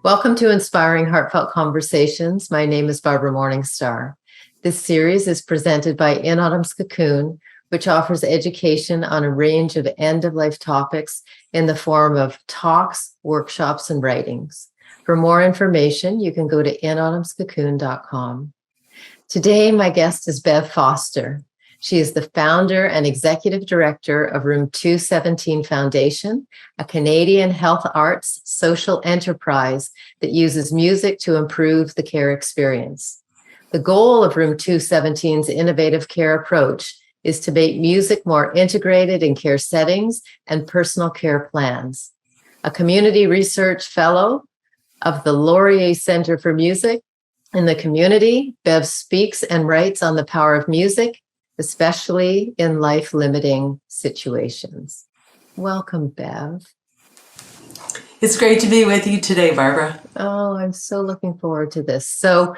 Welcome to Inspiring Heartfelt Conversations. My name is Barbara Morningstar. This series is presented by In Autumn's Cocoon, which offers education on a range of end-of-life topics in the form of talks, workshops, and writings. For more information, you can go to inautumnscocoon.com. Today, my guest is Bev Foster. She is the founder and executive director of Room 217 Foundation, a Canadian health arts social enterprise that uses music to improve the care experience. The goal of Room 217's innovative care approach is to make music more integrated in care settings and personal care plans. A community research fellow of the Laurier Centre for Music in the community, Bev speaks and writes on the power of music, especially in life-limiting situations. Welcome, Bev. It's great to be with you today, Barbara. Oh, I'm so looking forward to this. So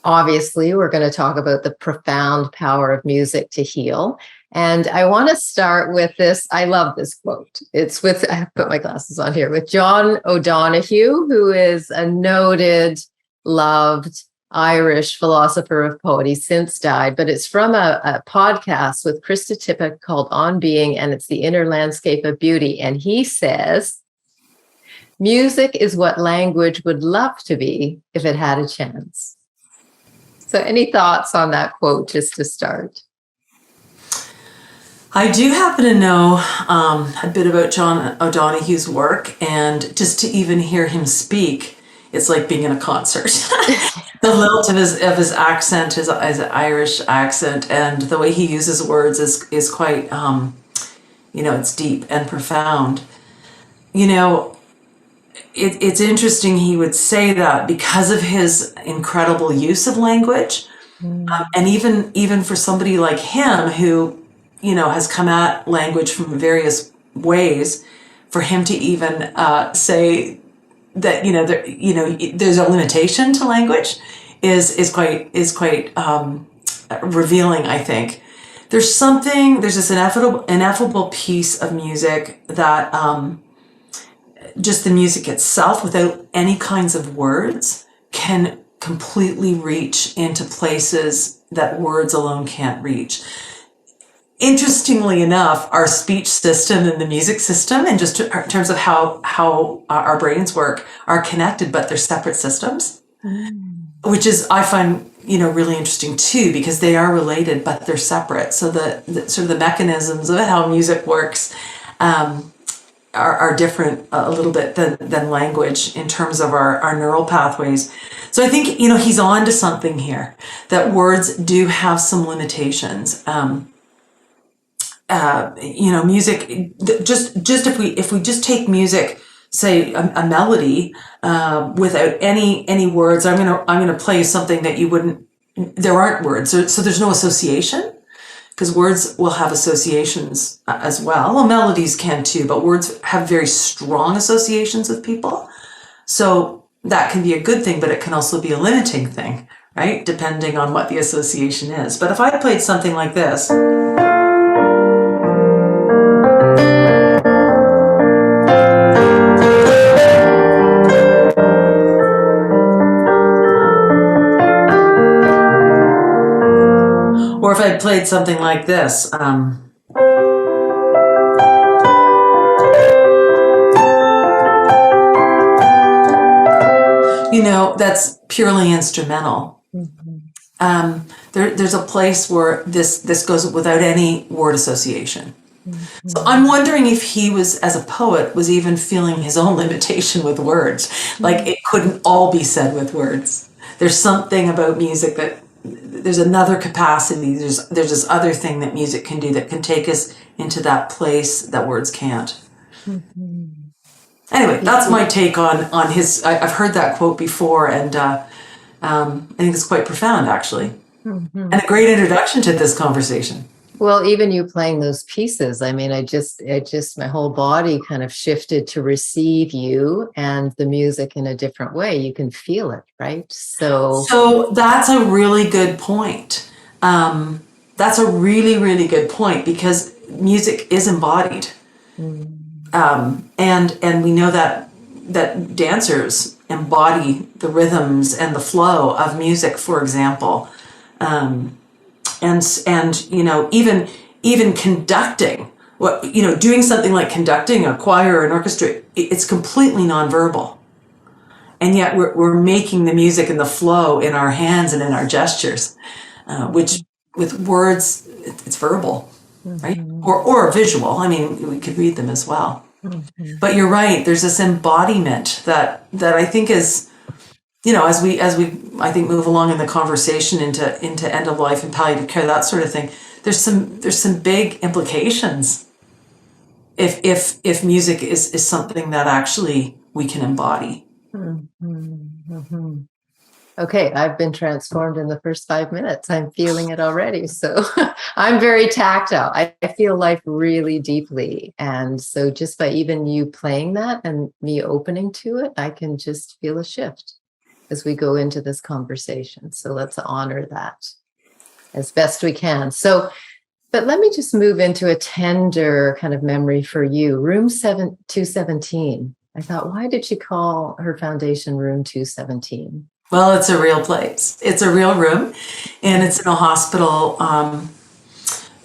obviously, we're going to talk about the profound power of music to heal. And I want to start with this. I love this quote. It's with, I put my glasses on here, with John O'Donohue, who is a noted, loved Irish philosopher of poet. He's since died, but it's from a podcast with Krista Tippett called On Being, and it's the inner landscape of beauty. And he says, music is what language would love to be if it had a chance. So any thoughts on that quote just to start? I do happen to know a bit about John O'Donohue's work, and just to even hear him speak, it's like being in a concert. The lilt of his accent, his Irish accent, and the way he uses words is quite, it's deep and profound. It's interesting he would say that because of his incredible use of language, and even for somebody like him who, has come at language from various ways, for him to even say that there's a limitation to language is quite revealing. I think there's this ineffable piece of music that just the music itself, without any kinds of words, can completely reach into places that words alone can't reach. Interestingly enough, our speech system and the music system, and just in terms of how our brains work, are connected, but they're separate systems, which is, I find, really interesting too, because they are related, but they're separate. So the sort of the mechanisms of how music works are different a little bit than language in terms of our neural pathways. So I think, he's on to something here, that words do have some limitations. Music, just if we just take music, say a melody, without any words, I'm gonna play you something that you wouldn't. There aren't words, so there's no association, because words will have associations as well. Well, melodies can too, but words have very strong associations with people. So that can be a good thing, but it can also be a limiting thing, right? Depending on what the association is. But if I played something like this. Or if I played something like this, that's purely instrumental. Mm-hmm. There's a place where this goes without any word association. Mm-hmm. So I'm wondering if he was, as a poet, was even feeling his own limitation with words. Mm-hmm. Like it couldn't all be said with words. There's something about music that there's another capacity. There's this other thing that music can do that can take us into that place that words can't. Mm-hmm. Anyway, that's my take on his. I've heard that quote before, and I think it's quite profound, actually, and a great introduction to this conversation. Well, even you playing those pieces, I mean, I just my whole body kind of shifted to receive you and the music in a different way. You can feel it, right? So that's a really good point. That's a really, really good point, because music is embodied. And we know that dancers embody the rhythms and the flow of music, for example. And even conducting, doing something like conducting a choir or an orchestra, it's completely nonverbal. And yet we're making the music and the flow in our hands and in our gestures, which with words, it's verbal, right? Or visual. I mean, we could read them as well. But you're right. There's this embodiment that I think is, as we I think move along in the conversation into end of life and palliative care, that sort of thing. There's some big implications if music is something that actually we can embody. Okay, I've been transformed in the first 5 minutes. I'm feeling it already. So I'm very tactile. I feel life really deeply. And so just by even you playing that and me opening to it, I can just feel a shift as we go into this conversation. So let's honor that as best we can. But let me just move into a tender kind of memory for you. Room 217. I thought, why did she call her foundation Room 217? Well, it's a real place. It's a real room, and it's in a hospital.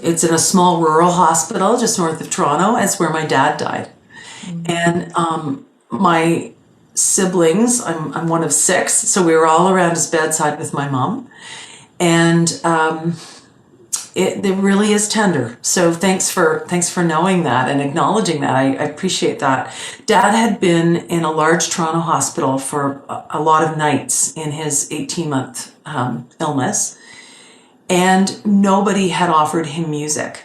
It's in a small rural hospital just north of Toronto. It's where my dad died. And my siblings, I'm one of 6, so we were all around his bedside with my mom. And it really is tender. So thanks for knowing that and acknowledging that. I appreciate that. Dad had been in a large Toronto hospital for a lot of nights in his 18-month illness, and nobody had offered him music.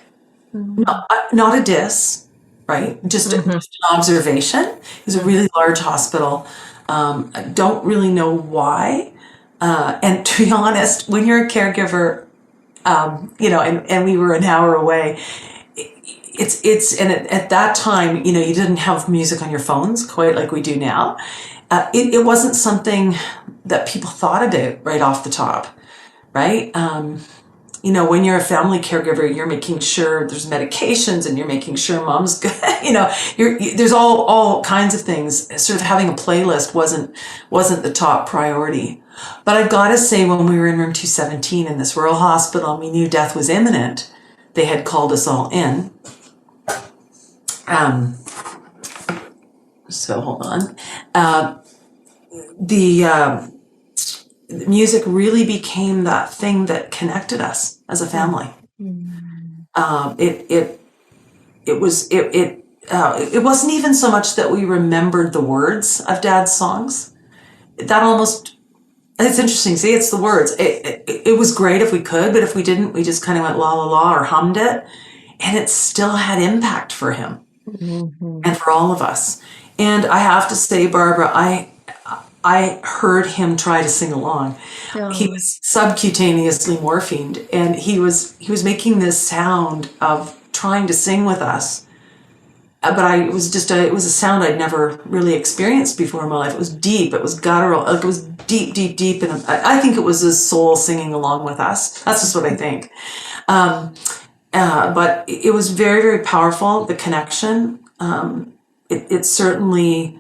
Not a diss, right? Just an observation. It was a really large hospital. I don't really know why. And to be honest, when you're a caregiver, and we were an hour away. At that time, you didn't have music on your phones quite like we do now. It wasn't something that people thought about right off the top, right? When you're a family caregiver, you're making sure there's medications and you're making sure mom's good. There's all kinds of things. Sort of having a playlist wasn't the top priority. But I've got to say, when we were in room 217 in this rural hospital, and we knew death was imminent, they had called us all in. So hold on. The music really became that thing that connected us as a family. It wasn't even so much that we remembered the words of Dad's songs. It's interesting. See, it's the words. It was great if we could, but if we didn't, we just kind of went la la la or hummed it, and it still had impact for him and for all of us. And I have to say, Barbara, I heard him try to sing along. He was subcutaneously morphined, and he was making this sound of trying to sing with us. But it was a sound I'd never really experienced before in my life. It was deep. It was guttural. It was deep, deep, deep. And I think it was his soul singing along with us. That's just what I think. But it was very, very powerful, the connection. It certainly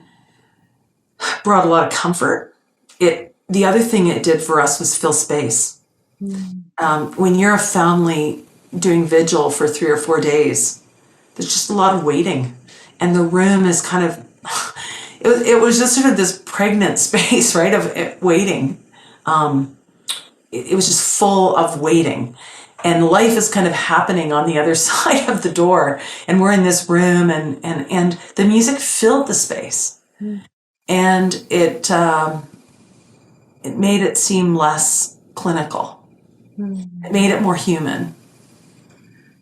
brought a lot of comfort. The other thing it did for us was fill space. When you're a family doing vigil for 3 or 4 days, there's just a lot of waiting, and the room is kind of, it was just sort of this pregnant space, right, of waiting. It was just full of waiting, and life is kind of happening on the other side of the door, and we're in this room, and the music filled the space, and it made it seem less clinical. It made it more human.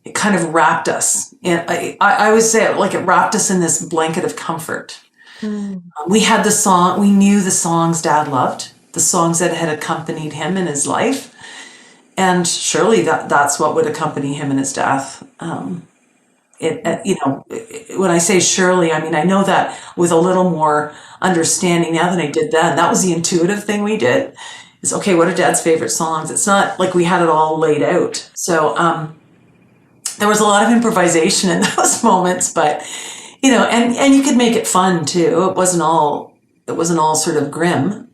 It kind of wrapped us in, I always say it like it wrapped us in this blanket of comfort. We had we knew the songs Dad loved, the songs that had accompanied him in his life. And surely that's what would accompany him in his death. When I say surely, I mean, I know that with a little more understanding now than I did then. That was the intuitive thing we did. Is, okay, what are Dad's favorite songs? It's not like we had it all laid out. So, there was a lot of improvisation in those moments, but, and you could make it fun too. It It wasn't all sort of grim.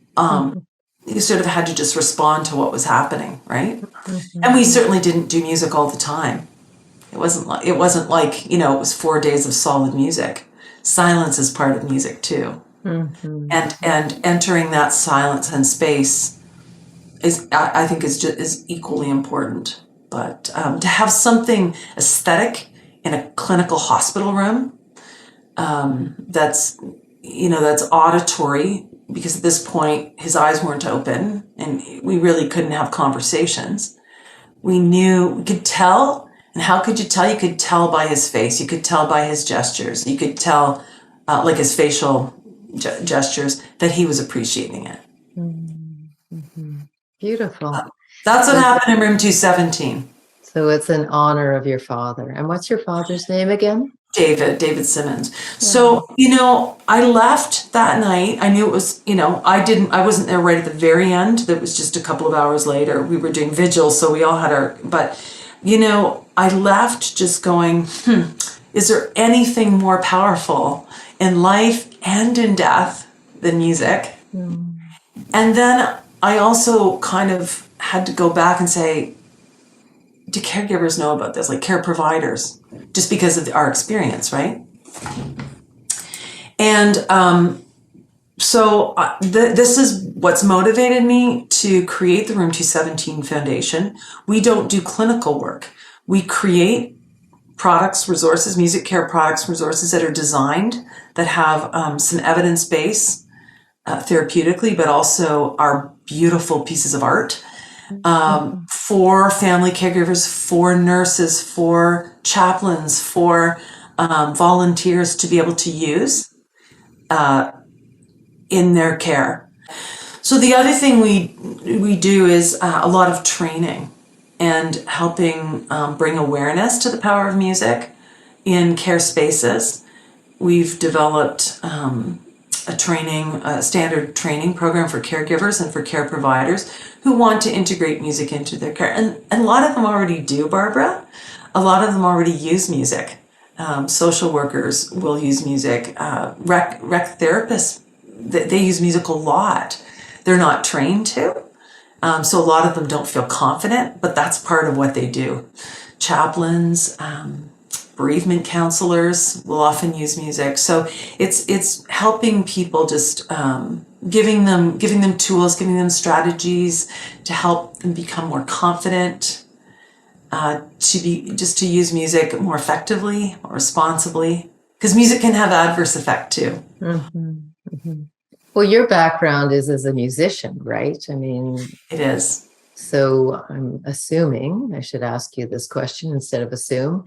You sort of had to just respond to what was happening, right? And we certainly didn't do music all the time. It wasn't like, it was 4 days of solid music. Silence is part of music too. And entering that silence and space I think is equally important. But to have something aesthetic in a clinical hospital room, that's auditory, because at this point his eyes weren't open and we really couldn't have conversations. We could tell. And how could you tell? You could tell by his face. You could tell by his gestures. You could tell, like his facial gestures, that he was appreciating it. Beautiful. That's what happened in room 217. So it's in honor of your father. And what's your father's name again? David Simmons. So, I left that night. I knew it was, I wasn't there right at the very end. That was just a couple of hours later. We were doing vigil, so we all had but I left just going, is there anything more powerful in life and in death than music? And then I also kind of had to go back and say, do caregivers know about this? Like care providers, just because of our experience, right? And this is what's motivated me to create the Room 217 Foundation. We don't do clinical work. We create products, resources, music care products, resources that are designed, that have some evidence base therapeutically, but also are beautiful pieces of art for family caregivers, for nurses, for chaplains, for volunteers to be able to use in their care. So the other thing we do is a lot of training and helping bring awareness to the power of music in care spaces. We've developed a standard training program for caregivers and for care providers who want to integrate music into their care. And a lot of them already do, Barbara. A lot of them already use music. Social workers will use music. Rec therapists, they use music a lot. They're not trained to. So a lot of them don't feel confident, but that's part of what they do. Chaplains, bereavement counselors will often use music. So it's helping people, just giving them tools, giving them strategies to help them become more confident, to use music more effectively, more responsibly, because music can have adverse effect too. Well, your background is as a musician, right? I mean, it is. So I'm assuming, I should ask you this question instead of assume,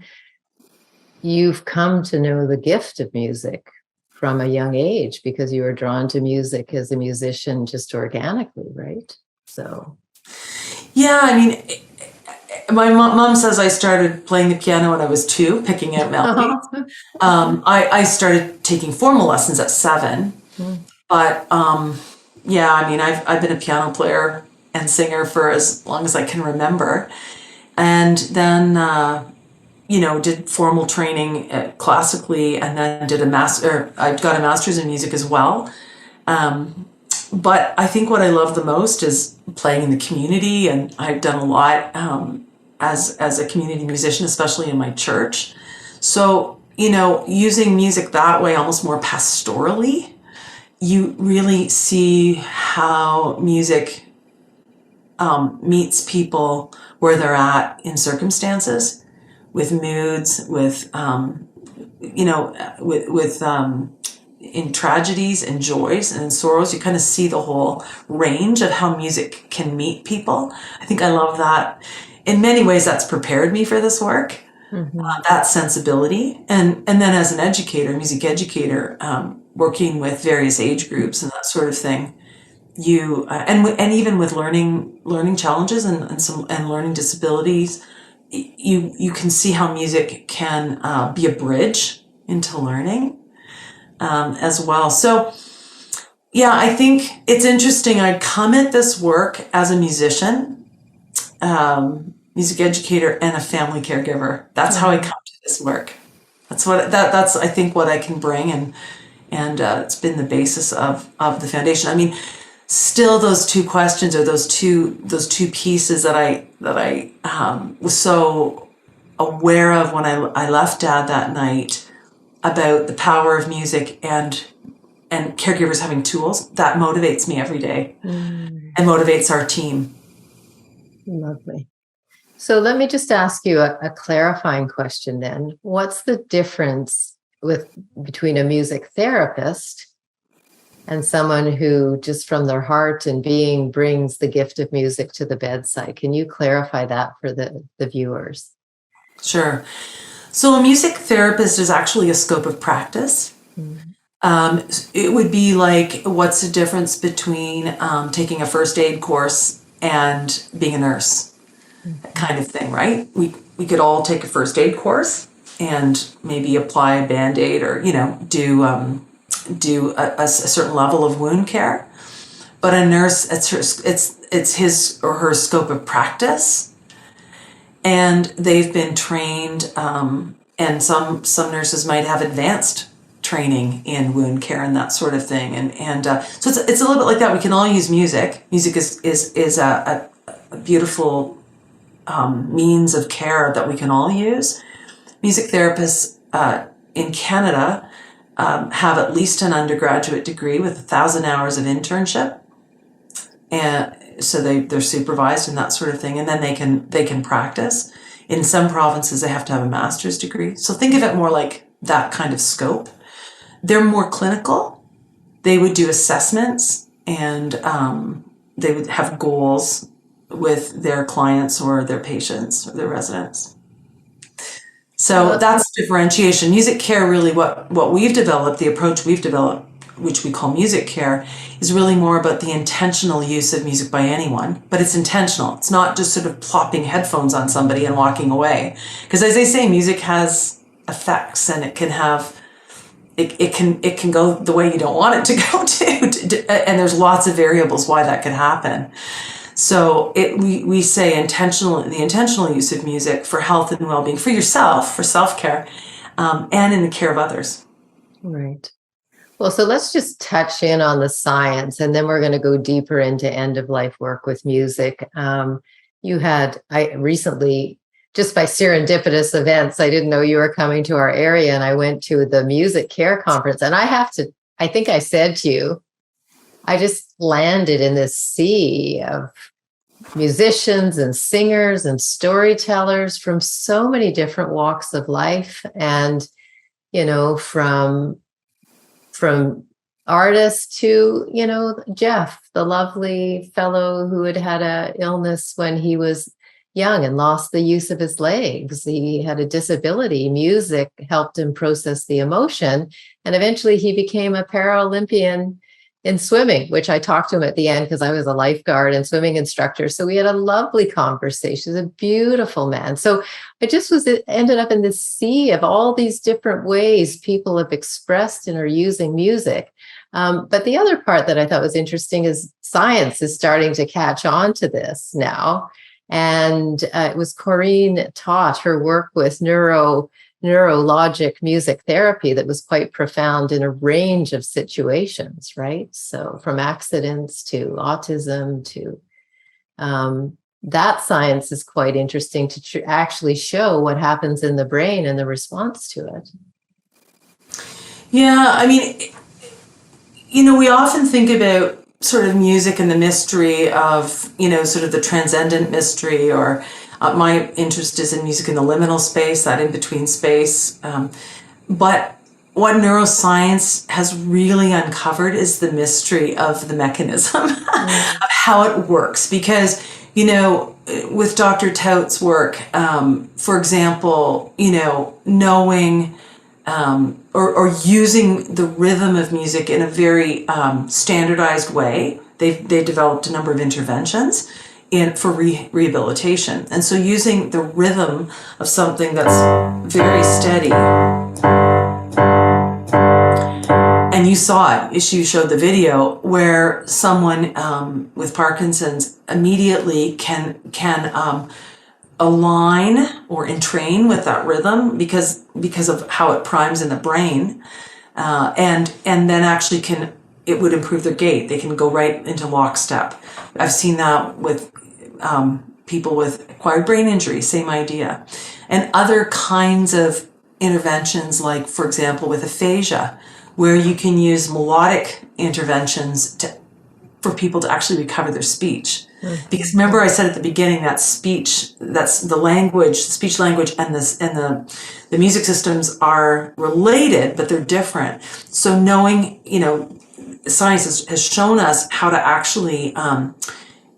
you've come to know the gift of music from a young age because you were drawn to music as a musician just organically, right? So. Yeah, I mean, my mom says I started playing the piano when I was 2, picking out melodies. I started taking formal lessons at 7. But yeah, I mean, I've been a piano player and singer for as long as I can remember. And then, did formal training classically, and then I got a master's in music as well. But I think what I love the most is playing in the community, and I've done a lot as a community musician, especially in my church. So, using music that way, almost more pastorally, you really see how music meets people where they're at in circumstances, with moods, with in tragedies and joys and in sorrows. You kind of see the whole range of how music can meet people. I think I love that. In many ways, that's prepared me for this work. That sensibility, and then as an educator, music educator, working with various age groups and that sort of thing, you and even with learning challenges and learning disabilities, you can see how music can be a bridge into learning as well. So yeah, I think it's interesting. I come at this work as a musician, music educator, and a family caregiver. That's how I come to this work. That's I think what I can bring, and and it's been the basis of the foundation. I mean, still those two questions, or those two pieces that I was so aware of when I left Dad that night, about the power of music and caregivers having tools, that motivates me every day and motivates our team. Lovely. So let me just ask you a clarifying question then. What's the difference between a music therapist and someone who just from their heart and being brings the gift of music to the bedside? Can you clarify that for the viewers? Sure. So a music therapist is actually a scope of practice. It would be like, what's the difference between taking a first aid course and being a nurse? That kind of thing, right? We could all take a first aid course and maybe apply a Band-Aid, or do a certain level of wound care. But a nurse, it's his or her scope of practice, and they've been trained. And some nurses might have advanced training in wound care and that sort of thing. And so it's a little bit like that. We can all use music. Music is a beautiful means of care that we can all use. Music therapists in Canada have at least an undergraduate degree with 1,000 hours of internship, and so they're supervised and that sort of thing, and then they can practice. In some provinces, they have to have a master's degree. So think of it more like that kind of scope. They're more clinical. They would do assessments, and they would have goals with their clients or their patients or their residents. So that's differentiation. Music care, really what we've developed, the approach we've developed, which we call music care, is really more about the intentional use of music by anyone, but it's intentional. It's not just sort of plopping headphones on somebody and walking away. Because as they say, music has effects, and it can have, it can go the way you don't want it to go to, and there's lots of variables why that could happen. So we say the intentional use of music for health and well-being, for yourself, for self-care, and in the care of others. Right. Well, so let's just touch in on the science, and then we're going to go deeper into end-of-life work with music. I recently, just by serendipitous events, I didn't know you were coming to our area, and I went to the music care conference, and I think I said to you, I just landed in this sea of musicians and singers and storytellers from so many different walks of life, and from artists to Jeff, the lovely fellow who had a illness when he was young and lost the use of his legs. He had a disability. Music helped him process the emotion, and eventually he became a Paralympian in swimming, which I talked to him at the end because I was a lifeguard and swimming instructor. So we had a lovely conversation. He's a beautiful man. So I just ended up in this sea of all these different ways people have expressed and are using music. But the other part that I thought was interesting is science is starting to catch on to this now. And it was Corinne taught her work with neurologic music therapy that was quite profound in a range of situations, right? So from accidents to autism to that science is quite interesting to actually show what happens in the brain and the response to it. Yeah, I mean, we often think about sort of music and the mystery of, sort of the transcendent mystery, or my interest is in music in the liminal space, that in-between space. But what neuroscience has really uncovered is the mystery of the mechanism, of how it works. Because, with Dr. Tout's work, for example, knowing or using the rhythm of music in a very standardized way, they've developed a number of interventions for rehabilitation. And so using the rhythm of something that's very steady, and you saw it, you showed the video where someone with Parkinson's immediately can align or entrain with that rhythm because of how it primes in the brain. and then actually it would improve their gait. They can go right into lockstep. I've seen that with people with acquired brain injury, same idea. And other kinds of interventions, like, for example, with aphasia, where you can use melodic interventions for people to actually recover their speech. Mm-hmm. Because remember I said at the beginning that speech, that's the language, speech language and the music systems are related, but they're different. So knowing, science has shown us how to actually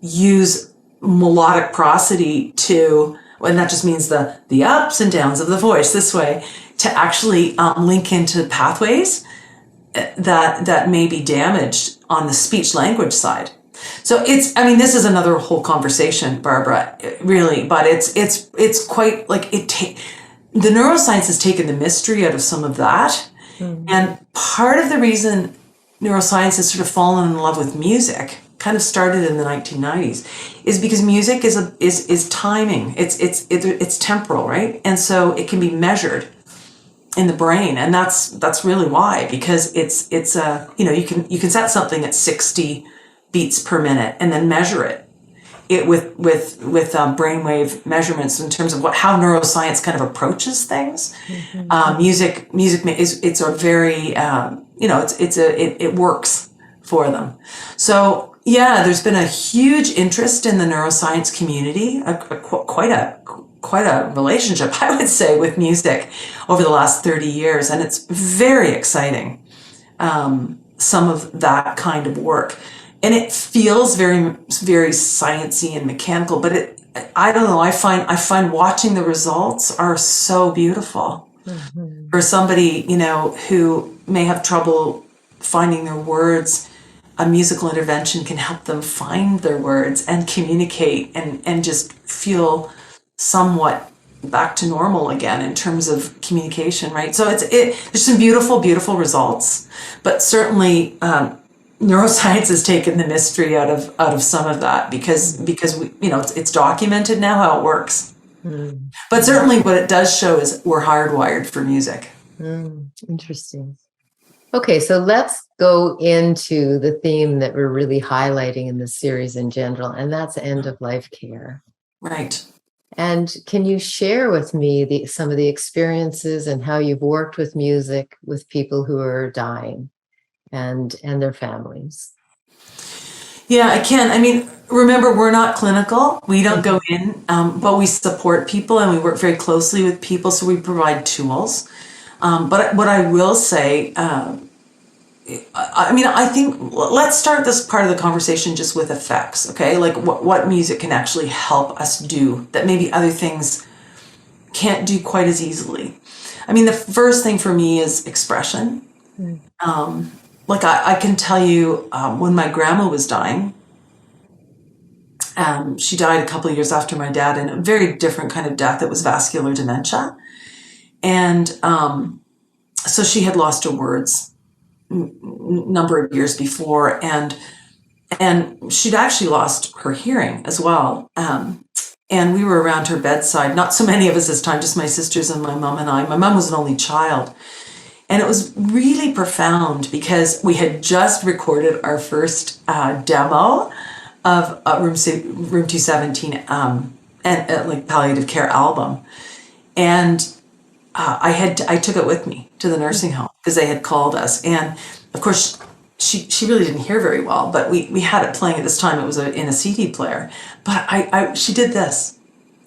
use melodic prosody and that just means the ups and downs of the voice this way, to actually link into pathways that may be damaged on the speech language side. So this is another whole conversation, Barbara, really, but it's quite like the neuroscience has taken the mystery out of some of that. Mm-hmm. And part of the reason neuroscience has sort of fallen in love with music, kind of started in the 1990s, is because music is timing. It's temporal, right? And so it can be measured in the brain, and that's really why, because it's you can set something at 60 beats per minute and then measure it with brainwave measurements in terms of how neuroscience kind of approaches things. Mm-hmm. Music it's a very it works for them. So yeah, there's been a huge interest in the neuroscience community, quite a relationship, I would say, with music over the last 30 years, and it's very exciting. Some of that kind of work. And it feels very, very sciencey and mechanical, but I don't know. I find watching the results are so beautiful. Mm-hmm. For somebody, who may have trouble finding their words. A musical intervention can help them find their words and communicate and just feel somewhat back to normal again in terms of communication, right? So there's some beautiful, beautiful results, but certainly. Neuroscience has taken the mystery out of some of that because we, it's documented now how it works. Mm. But certainly what it does show is we're hardwired for music. Interesting. Okay, so let's go into the theme that we're really highlighting in the series in general, and that's end-of-life care. Right. And can you share with me some of the experiences and how you've worked with music with people who are dying? And their families. Yeah, I can. Remember, we're not clinical. We don't go in, but we support people and we work very closely with people, so we provide tools. But what I will say, I think let's start this part of the conversation just with effects, okay? Like what music can actually help us do that maybe other things can't do quite as easily. The first thing for me is expression. I can tell you, when my grandma was dying, she died a couple of years after my dad, in a very different kind of death. It was vascular dementia. And so she had lost her words number of years before, and she'd actually lost her hearing as well. And we were around her bedside, not so many of us this time, just my sisters and my mom and I. My mom was an only child. And it was really profound because we had just recorded our first demo of Room 217 and like palliative care album, and I took it with me to the nursing home because they had called us, and of course she really didn't hear very well, but we had it playing at this time. It was in a CD player, but she did this.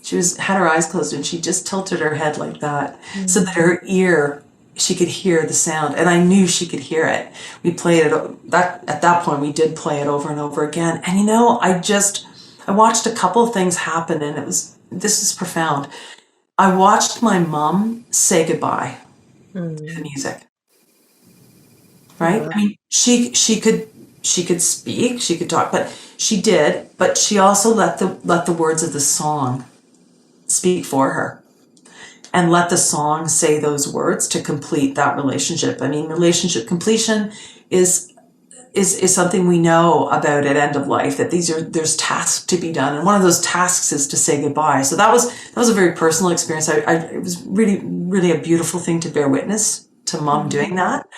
She had her eyes closed and she just tilted her head like that, so that her ear. She could hear the sound, and I knew she could hear it. We played it at that point. We did play it over and over again. And I watched a couple of things happen, and this is profound. I watched my mom say goodbye to the music. Right? She could speak, she could talk, but she did. But she also let the words of the song speak for her. And let the song say those words to complete that relationship. Relationship completion is something we know about at end of life, that there's tasks to be done, and one of those tasks is to say goodbye. So that was a very personal experience. It was really, really a beautiful thing to bear witness to mom doing that.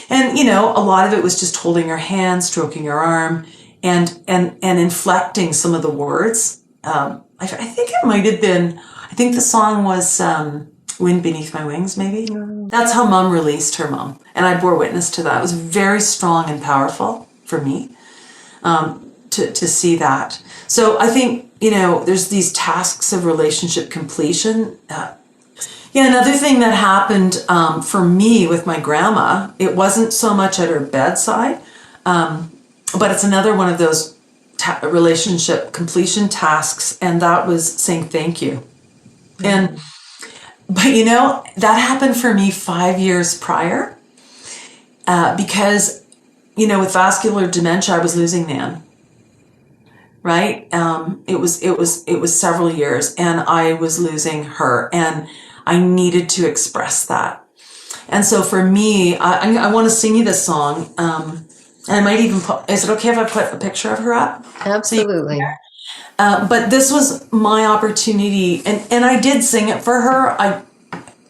And, you know, a lot of it was just holding her hand, stroking her arm, and inflecting some of the words. I think it might have been, I think the song was Wind Beneath My Wings, maybe. That's how mom released her mom. And I bore witness to that. It was very strong and powerful for me to see that. So I think, you know, there's these tasks of relationship completion. Another thing that happened for me with my grandma, it wasn't so much at her bedside, but it's another one of those relationship completion tasks, and that was saying thank you. But you know, that happened for me 5 years prior, because, you know, with vascular dementia, I was losing Nan. Right? It was several years, and I was losing her, and I needed to express that. And so for me, I want to sing you this song. And I might even put, is it okay if I put a picture of her up? Absolutely. But this was my opportunity, and I did sing it for her.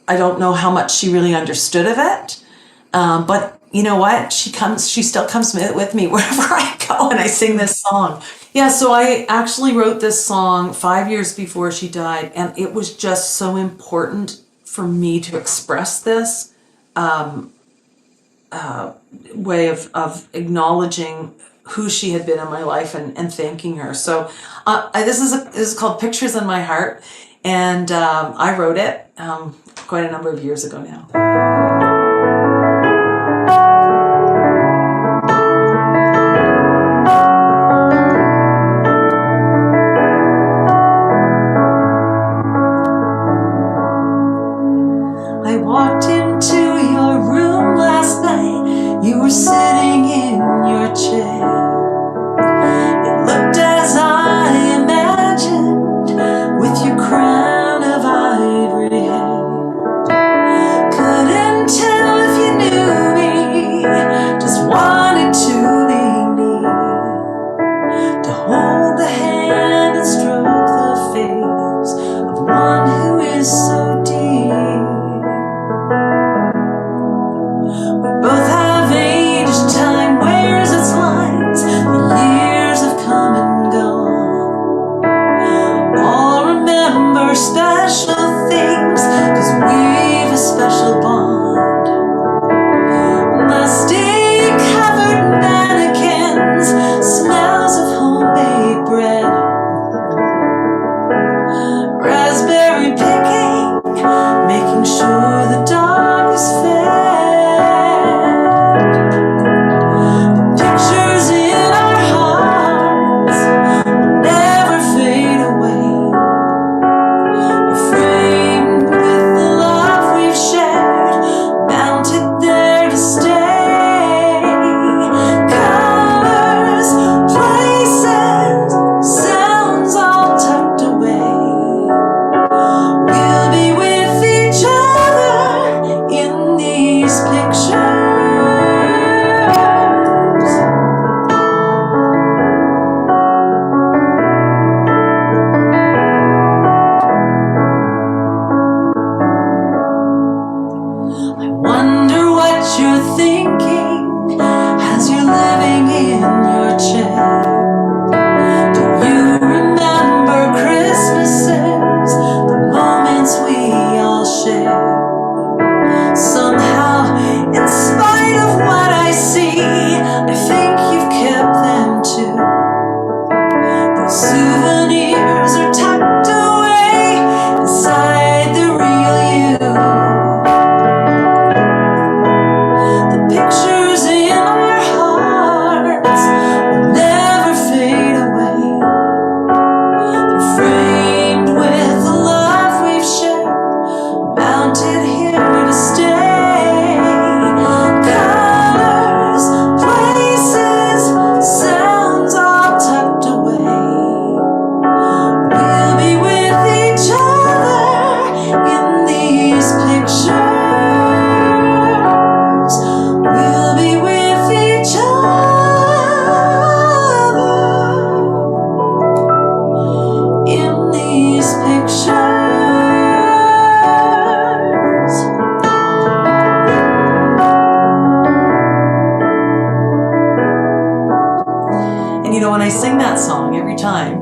I don't know how much she really understood of it. But you know what? She still comes with me wherever I go, and I sing this song. Yeah, so I actually wrote this song 5 years before she died, and it was just so important for me to express this way of acknowledging who she had been in my life and thanking her. So this is called Pictures in My Heart, and I wrote it quite a number of years ago now. I walked into your room last night. You were sitting in your chair. It looked as I imagined, with your crown of ivory hair. Couldn't tell if you knew me, just wanted to be near, to hold the hand and stroke the face of one who is so dear. Both have aged, time wears its lines, the years have come and gone. All remember special things, 'cause we've a special bond. Musty covered mannequins, smells of homemade bread, raspberry picking, making sure the dog is fed. Framed with the love we've shared, I sing that song every time,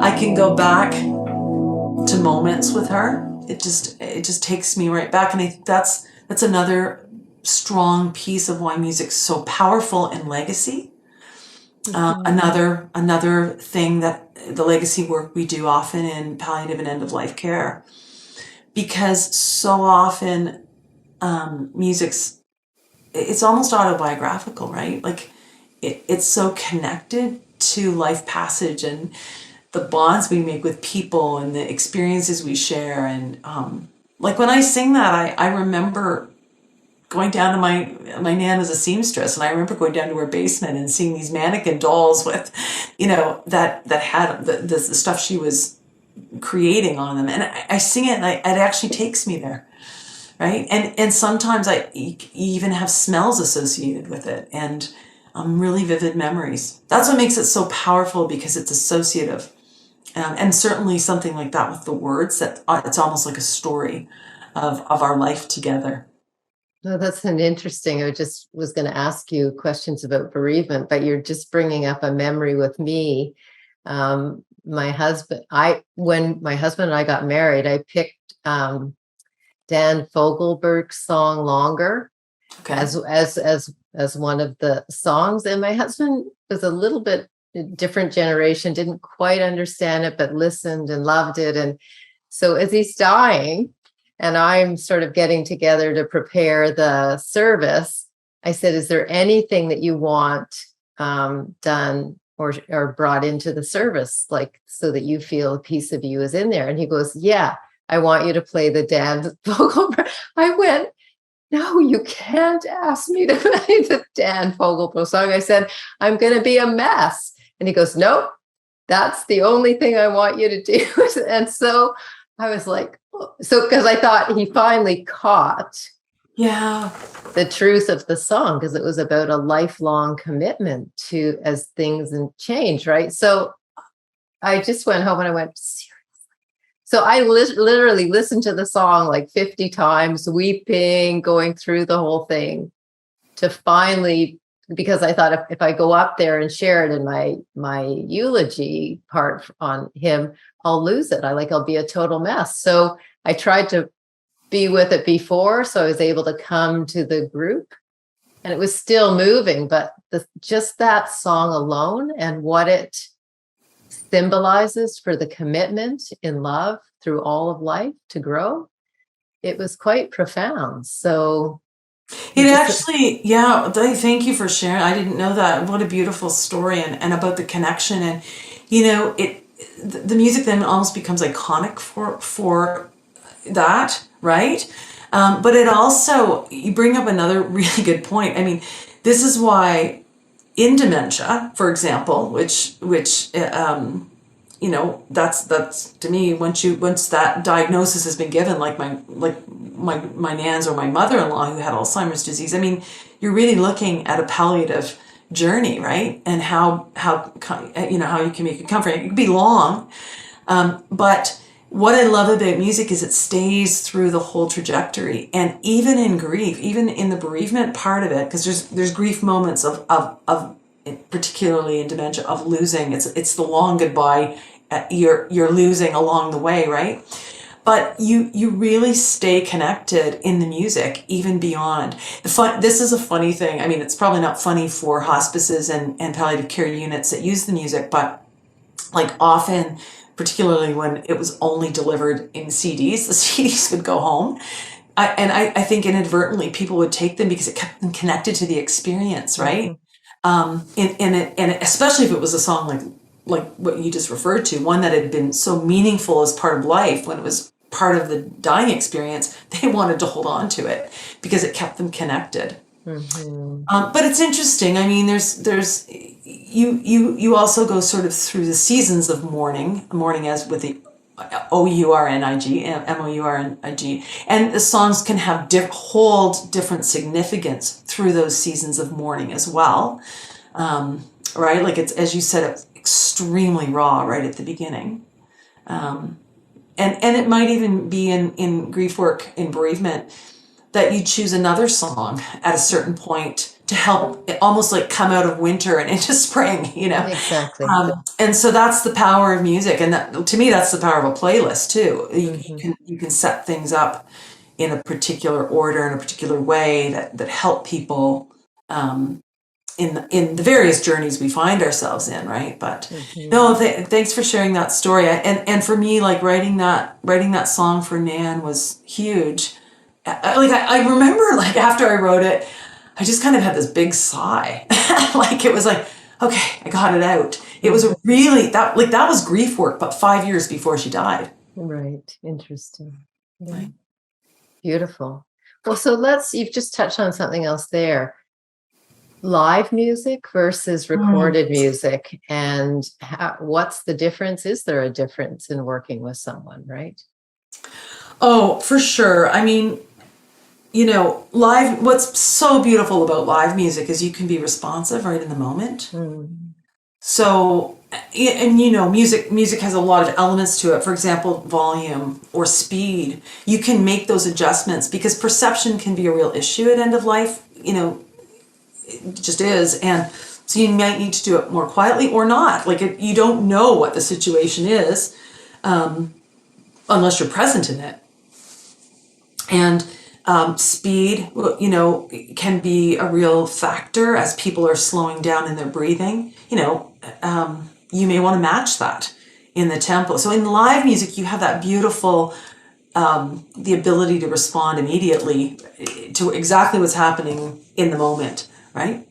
I can go back to moments with her. It just takes me right back, and I think that's another strong piece of why music's so powerful in legacy. Another thing that the legacy work we do often in palliative and end of life care, because so often it's almost autobiographical, right? Like it's so connected to life passage and the bonds we make with people and the experiences we share. And like when I sing that, I remember going down to my nan as a seamstress, and I remember going down to her basement and seeing these mannequin dolls with, that had the stuff she was creating on them, and I sing it, and it actually takes me there, right? And sometimes you even have smells associated with it, and really vivid memories. That's what makes it so powerful, because it's associative, and certainly something like that with the words, that it's almost like a story of our life together. No, that's an interesting. I just was going to ask you questions about bereavement, but you're just bringing up a memory with me. My husband, when my husband and I got married, I picked Dan Fogelberg's song "Longer" Okay. as one of the songs, and my husband was a little bit different generation, didn't quite understand it, but listened and loved it. And so as he's dying, and I'm sort of getting together to prepare the service, I said, is there anything that you want done or brought into the service, like so that you feel a piece of you is in there? And he goes, yeah, I want you to play the Dan Fogelberg. I went, no, you can't ask me to play the Dan Fogelberg song. I said, I'm going to be a mess. And he goes, nope, that's the only thing I want you to do. And so I was like, because I thought he finally caught the truth of the song, because it was about a lifelong commitment to as things change, right? So I just went home and I went, seriously? So I literally listened to the song like 50 times, weeping, going through the whole thing, to finally, because I thought if I go up there and share it in my eulogy part on him, I'll lose it. I'll be a total mess. So I tried to be with it before, so I was able to come to the group, and it was still moving, but just that song alone and what it symbolizes for the commitment in love through all of life to grow, it was quite profound. So it actually, thank you for sharing. I didn't know that. What a beautiful story, and about the connection. And the music then almost becomes iconic for that, right? But it also, you bring up another really good point. I mean, this is why in dementia, for example, which that's to me, once that diagnosis has been given, like my nan's or my mother-in-law who had Alzheimer's disease, I mean, you're really looking at a palliative journey, right? And how you can make it comforting. It can be long, but what I love about music is it stays through the whole trajectory. And even in grief, even in the bereavement part of it, because there's grief moments of particularly in dementia, of losing. It's the long goodbye. You're losing along the way, right? But you really stay connected in the music, even beyond this is a funny thing. I mean, it's probably not funny for hospices and palliative care units that use the music, but often, particularly when it was only delivered in CDs, the CDs would go home. I think inadvertently people would take them because it kept them connected to the experience, right? Mm-hmm. And especially if it was a song like what you just referred to, one that had been so meaningful as part of life, when it was part of the dying experience, they wanted to hold on to it because it kept them connected. Mm-hmm. But it's interesting. I mean, there's you also go sort of through the seasons of mourning as with the OURNIG, MOURNIG, and the songs can have hold different significance through those seasons of mourning as well, right? Like it's, as you said, it's extremely raw right at the beginning, and it might even be in grief work, in bereavement, that you choose another song at a certain point to help it almost like come out of winter and into spring, Exactly. And so that's the power of music, and that, to me, that's the power of a playlist too. You can set things up in a particular order, in a particular way that help people in the various journeys we find ourselves in, right? But no, thanks for sharing that story. And for me, like writing that song for Nan was huge. I remember, like, after I wrote it, I just kind of had this big sigh. Like, it was like, okay, I got it out. It was really that was grief work, but 5 years before she died. Right. Interesting. Yeah. Right. Beautiful. Well, so you've just touched on something else there. Live music versus recorded music, and what's the difference? Is there a difference in working with someone, right? Oh, for sure. I mean, what's so beautiful about live music is you can be responsive right in the moment. So, and music has a lot of elements to it. For example, volume or speed. You can make those adjustments because perception can be a real issue at end of life. It just is. And so you might need to do it more quietly or not. Like, you don't know what the situation is unless you're present in it. And speed, can be a real factor as people are slowing down in their breathing. You may want to match that in the tempo. So in live music, you have that beautiful, the ability to respond immediately to exactly what's happening in the moment, right?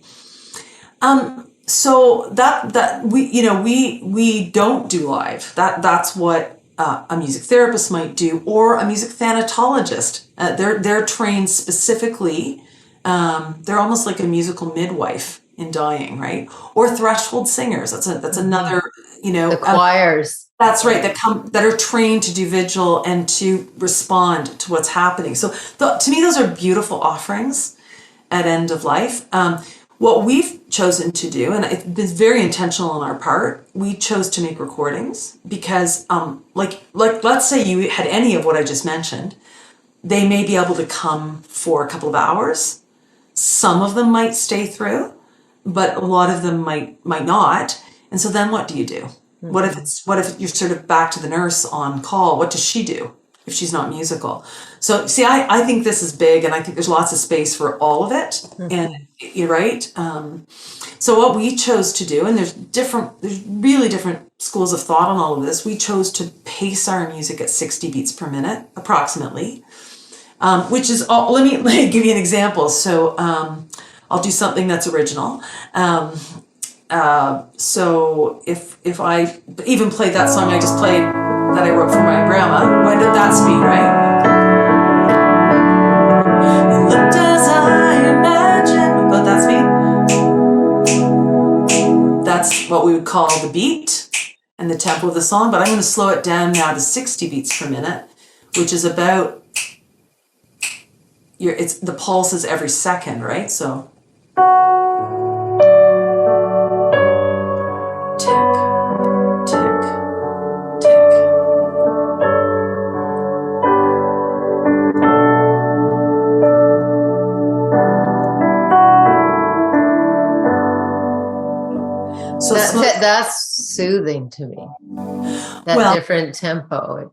So that we don't do live. That's what a music therapist might do, or a music thanatologist. They're trained specifically. They're almost like a musical midwife in dying, right? Or threshold singers. That's another. The choirs. That's right. That are trained to do vigil and to respond to what's happening. So to me, those are beautiful offerings at end of life. What we've chosen to do, and it's been very intentional on our part, we chose to make recordings because, like let's say you had any of what I just mentioned, they may be able to come for a couple of hours. Some of them might stay through, but a lot of them might not. And so then what do you do? What if you're sort of back to the nurse on call? What does she do if she's not musical? So see, I think this is big, and I think there's lots of space for all of it. And you're right. So what we chose to do, and there's really different schools of thought on all of this. We chose to pace our music at 60 beats per minute, approximately, which is all. Let me give you an example. So I'll do something that's original. So if I even played that song I just played that I wrote for my grandma, why did that speed, right? You looked as I imagined, but that's me. That's what we would call the beat and the tempo of the song, but I'm going to slow it down now to 60 beats per minute, which is about it's the pulse is every second, right? So that's soothing to me. That different tempo,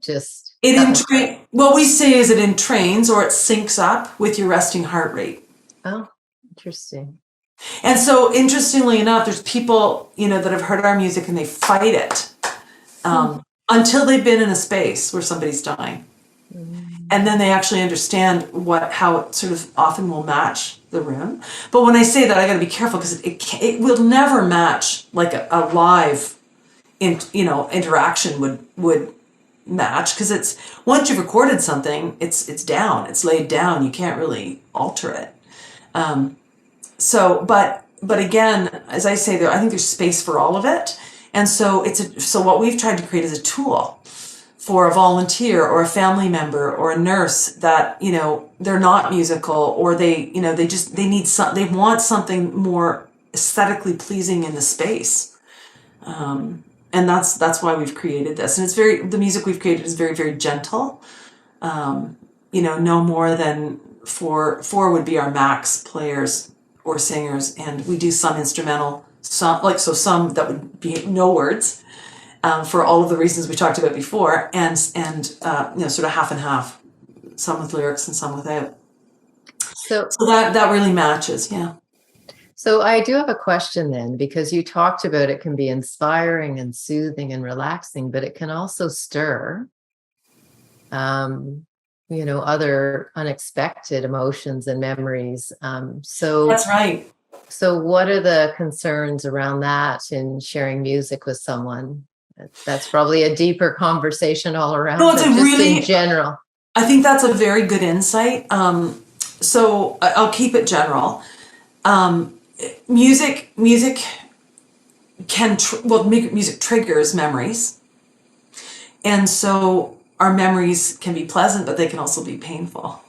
what we say is it entrains, or it syncs up with your resting heart rate. Oh, interesting. And so, interestingly enough, there's people that have heard our music and they fight it until they've been in a space where somebody's dying, and then they actually understand how it sort of often will match the room. But when I say that, I got to be careful because it will never match like a live, interaction would match, because it's once you've recorded something, it's down, it's laid down. You can't really alter it. But again, as I say, I think there's space for all of it, and so so what we've tried to create is a tool for a volunteer or a family member or a nurse that they're not musical, or they want something more aesthetically pleasing in the space, and that's why we've created this. And the music we've created is very, very gentle. No more than four would be our max players or singers, and we do some instrumental, some that would be no words, for all of the reasons we talked about before, and sort of half and half, some with lyrics and some without. So, So that really matches, yeah. so I do have a question then, because you talked about it can be inspiring and soothing and relaxing, but it can also stir, other unexpected emotions and memories. That's right. So what are the concerns around that in sharing music with someone? That's probably a deeper conversation all around, No, it's but a just really, in general. I think that's a very good insight. So I'll keep it general. Music music triggers memories, and so our memories can be pleasant, but they can also be painful.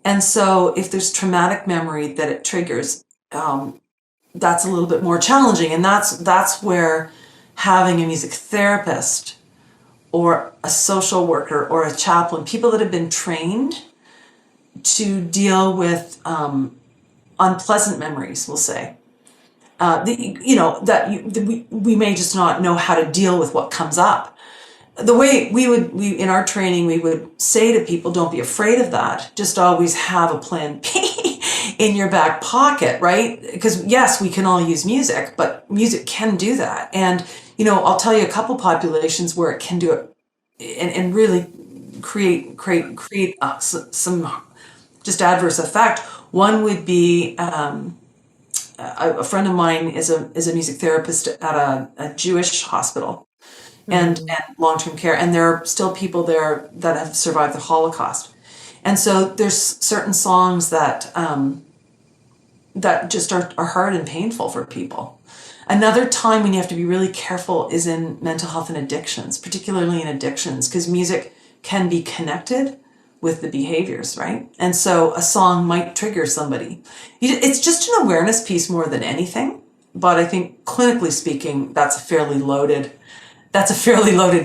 And so if there's traumatic memory that it triggers, that's a little bit more challenging, and that's where having a music therapist or a social worker or a chaplain, people that have been trained to deal with unpleasant memories, we'll say, we may just not know how to deal with what comes up. The way we in our training, we would say to people, don't be afraid of that. Just always have a plan B in your back pocket, right? Because yes, we can all use music, but music can do that. And, I'll tell you a couple populations where it can do it and really create some just adverse effect. One would be, a friend of mine is a music therapist at a Jewish hospital. And long-term care, and there are still people there that have survived the Holocaust, and so there's certain songs that that just are hard and painful for people. Another time when you have to be really careful is in mental health and addictions, particularly in addictions, because music can be connected with the behaviors, right? And so a song might trigger somebody. It's just an awareness piece more than anything, but I think clinically speaking, that's a fairly loaded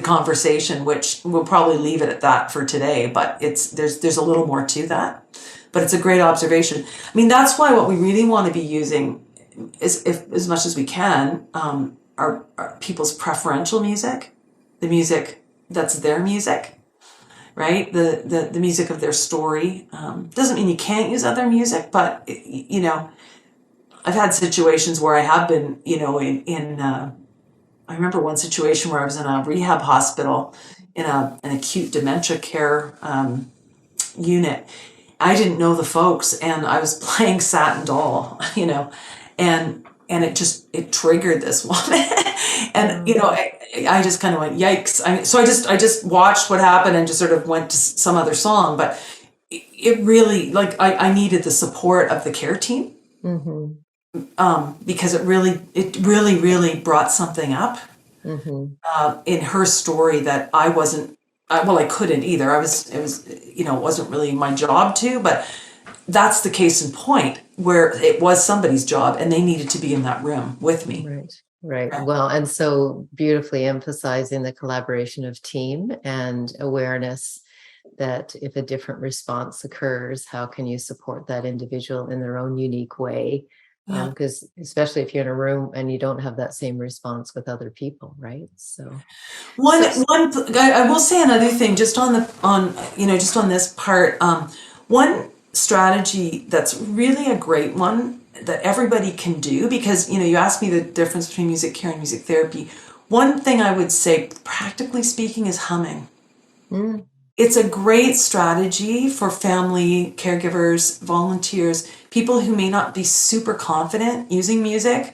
conversation, which we'll probably leave it at that for today. But there's a little more to that. But it's a great observation. I mean, that's why what we really want to be using is, if as much as we can, our people's preferential music, the music that's their music, right? The music of their story. Doesn't mean you can't use other music, but I've had situations where I have been, I remember one situation where I was in a rehab hospital in an acute dementia care unit. I didn't know the folks, and I was playing Satin Doll, and it triggered this woman, and I just kind of went yikes. So I just watched what happened and just sort of went to some other song, but it really, like, I needed the support of the care team. Mm-hmm. Because it really brought something up in her story that I wasn't, I couldn't either. It wasn't really my job to, but that's the case in point where it was somebody's job and they needed to be in that room with me. Right. Well, and so beautifully emphasizing the collaboration of team and awareness that if a different response occurs, how can you support that individual in their own unique way? Because especially if you're in a room and you don't have that same response with other people, right? So I will say another thing, just on this part. One strategy that's really a great one that everybody can do, because you asked me the difference between music care and music therapy. One thing I would say, practically speaking, is humming. It's a great strategy for family, caregivers, volunteers, people who may not be super confident using music,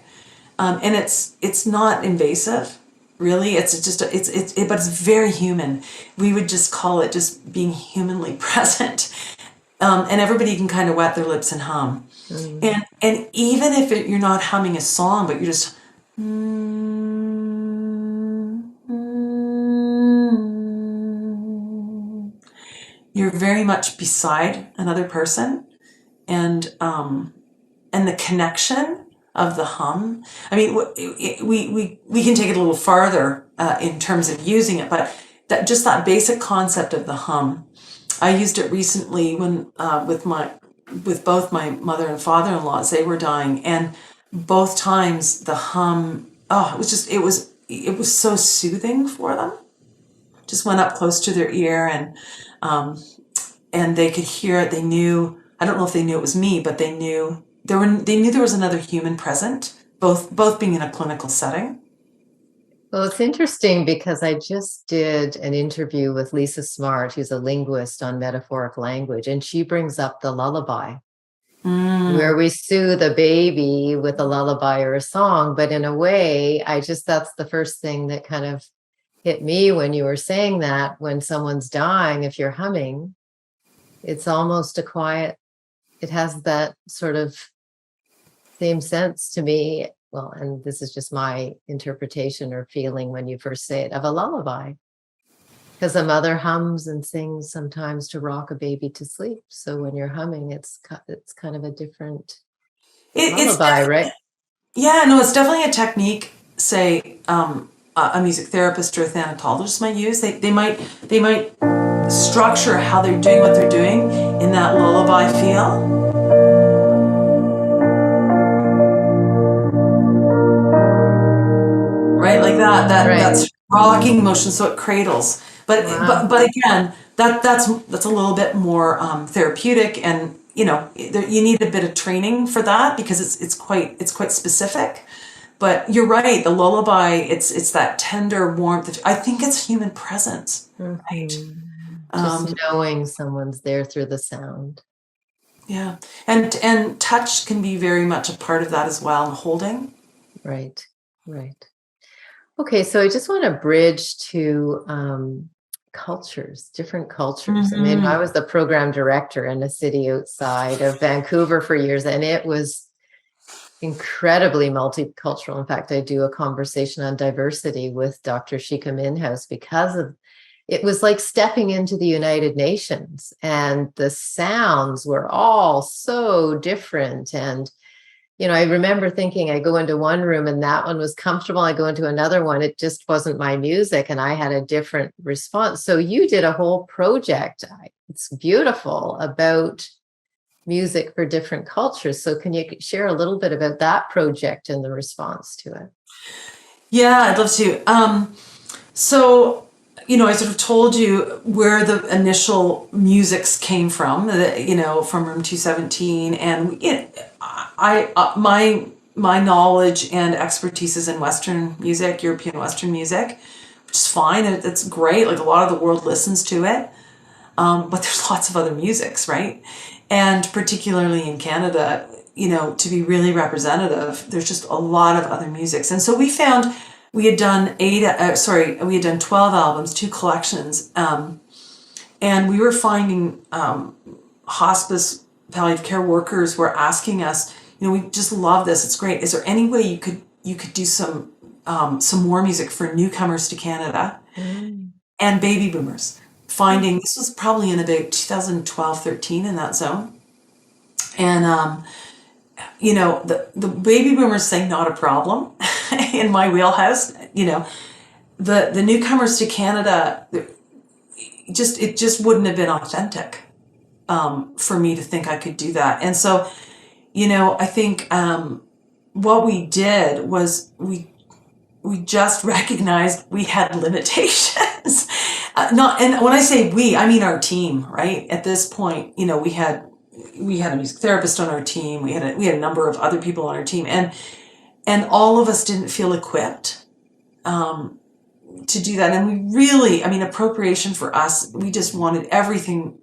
and it's not invasive, really. It's just but it's very human. We would just call it just being humanly present, and everybody can kind of wet their lips and hum, and even if you're not humming a song, but you're just. You're very much beside another person, and the connection of the hum. I mean, we can take it a little farther in terms of using it, but that basic concept of the hum. I used it recently when with with both my mother and father-in-law as they were dying, and both times the hum, it was so soothing for them. Just went up close to their ear, and they could hear it. They knew, I don't know if they knew it was me, but they knew there was another human present, both being in a clinical setting. Well, it's interesting because I just did an interview with Lisa Smart, who's a linguist on metaphoric language, and she brings up the lullaby, where we soothe a baby with a lullaby or a song. But in a way, that's the first thing that kind of hit me when you were saying that. When someone's dying, if you're humming, it's almost a quiet, it has that sort of same sense to me. Well, and this is just my interpretation or feeling when you first say it, of a lullaby. Because a mother hums and sings sometimes to rock a baby to sleep. So when you're humming, it's kind of a different lullaby, right? Yeah, no, it's definitely a technique, say, a music therapist or a thanatologist might use. They might structure how they're doing what they're doing in that lullaby feel. Right, like that Right. that's rocking motion, so it cradles. But Wow. but again, that's a little bit more therapeutic, and you need a bit of training for that because it's quite specific. But you're right, the lullaby, it's that tender warmth. I think it's human presence, right? Just knowing someone's there through the sound. Yeah, and touch can be very much a part of that as well, and holding. Right. Okay, so I just want to bridge to cultures, different cultures. I mean, I was the program director in a city outside of Vancouver for years, and it was incredibly multicultural. In fact, I do a conversation on diversity with Dr. Shika Minhouse because of it was like stepping into the United Nations, and the sounds were all so different. And I remember thinking, I go into one room and that one was comfortable. I go into another one, it just wasn't my music, and I had a different response. So you did a whole project, it's beautiful, about music for different cultures. So can you share a little bit about that project and the response to it? Yeah, I'd love to. So, I sort of told you where the initial musics came from, from Room 217, and my knowledge and expertise is in Western music, European Western music, which is fine. It's great. Like, a lot of the world listens to it, but there's lots of other musics, right? And particularly in Canada, to be really representative, there's just a lot of other musics. And so we found we had done 12 albums, 2 collections, and we were finding hospice palliative care workers were asking us, we just love this, it's great. Is there any way you could do some more music for newcomers to Canada and baby boomers? Finding this was probably in about 2012-13, in that zone, and the baby boomers saying not a problem in my wheelhouse. The newcomers to Canada, it just wouldn't have been authentic for me to think I could do that. And so, I think what we did was we just recognized we had limitations. And when I say we, I mean our team, right? At this point, we had a music therapist on our team. We had a number of other people on our team, and all of us didn't feel equipped to do that. And we really, appropriation for us, we just wanted everything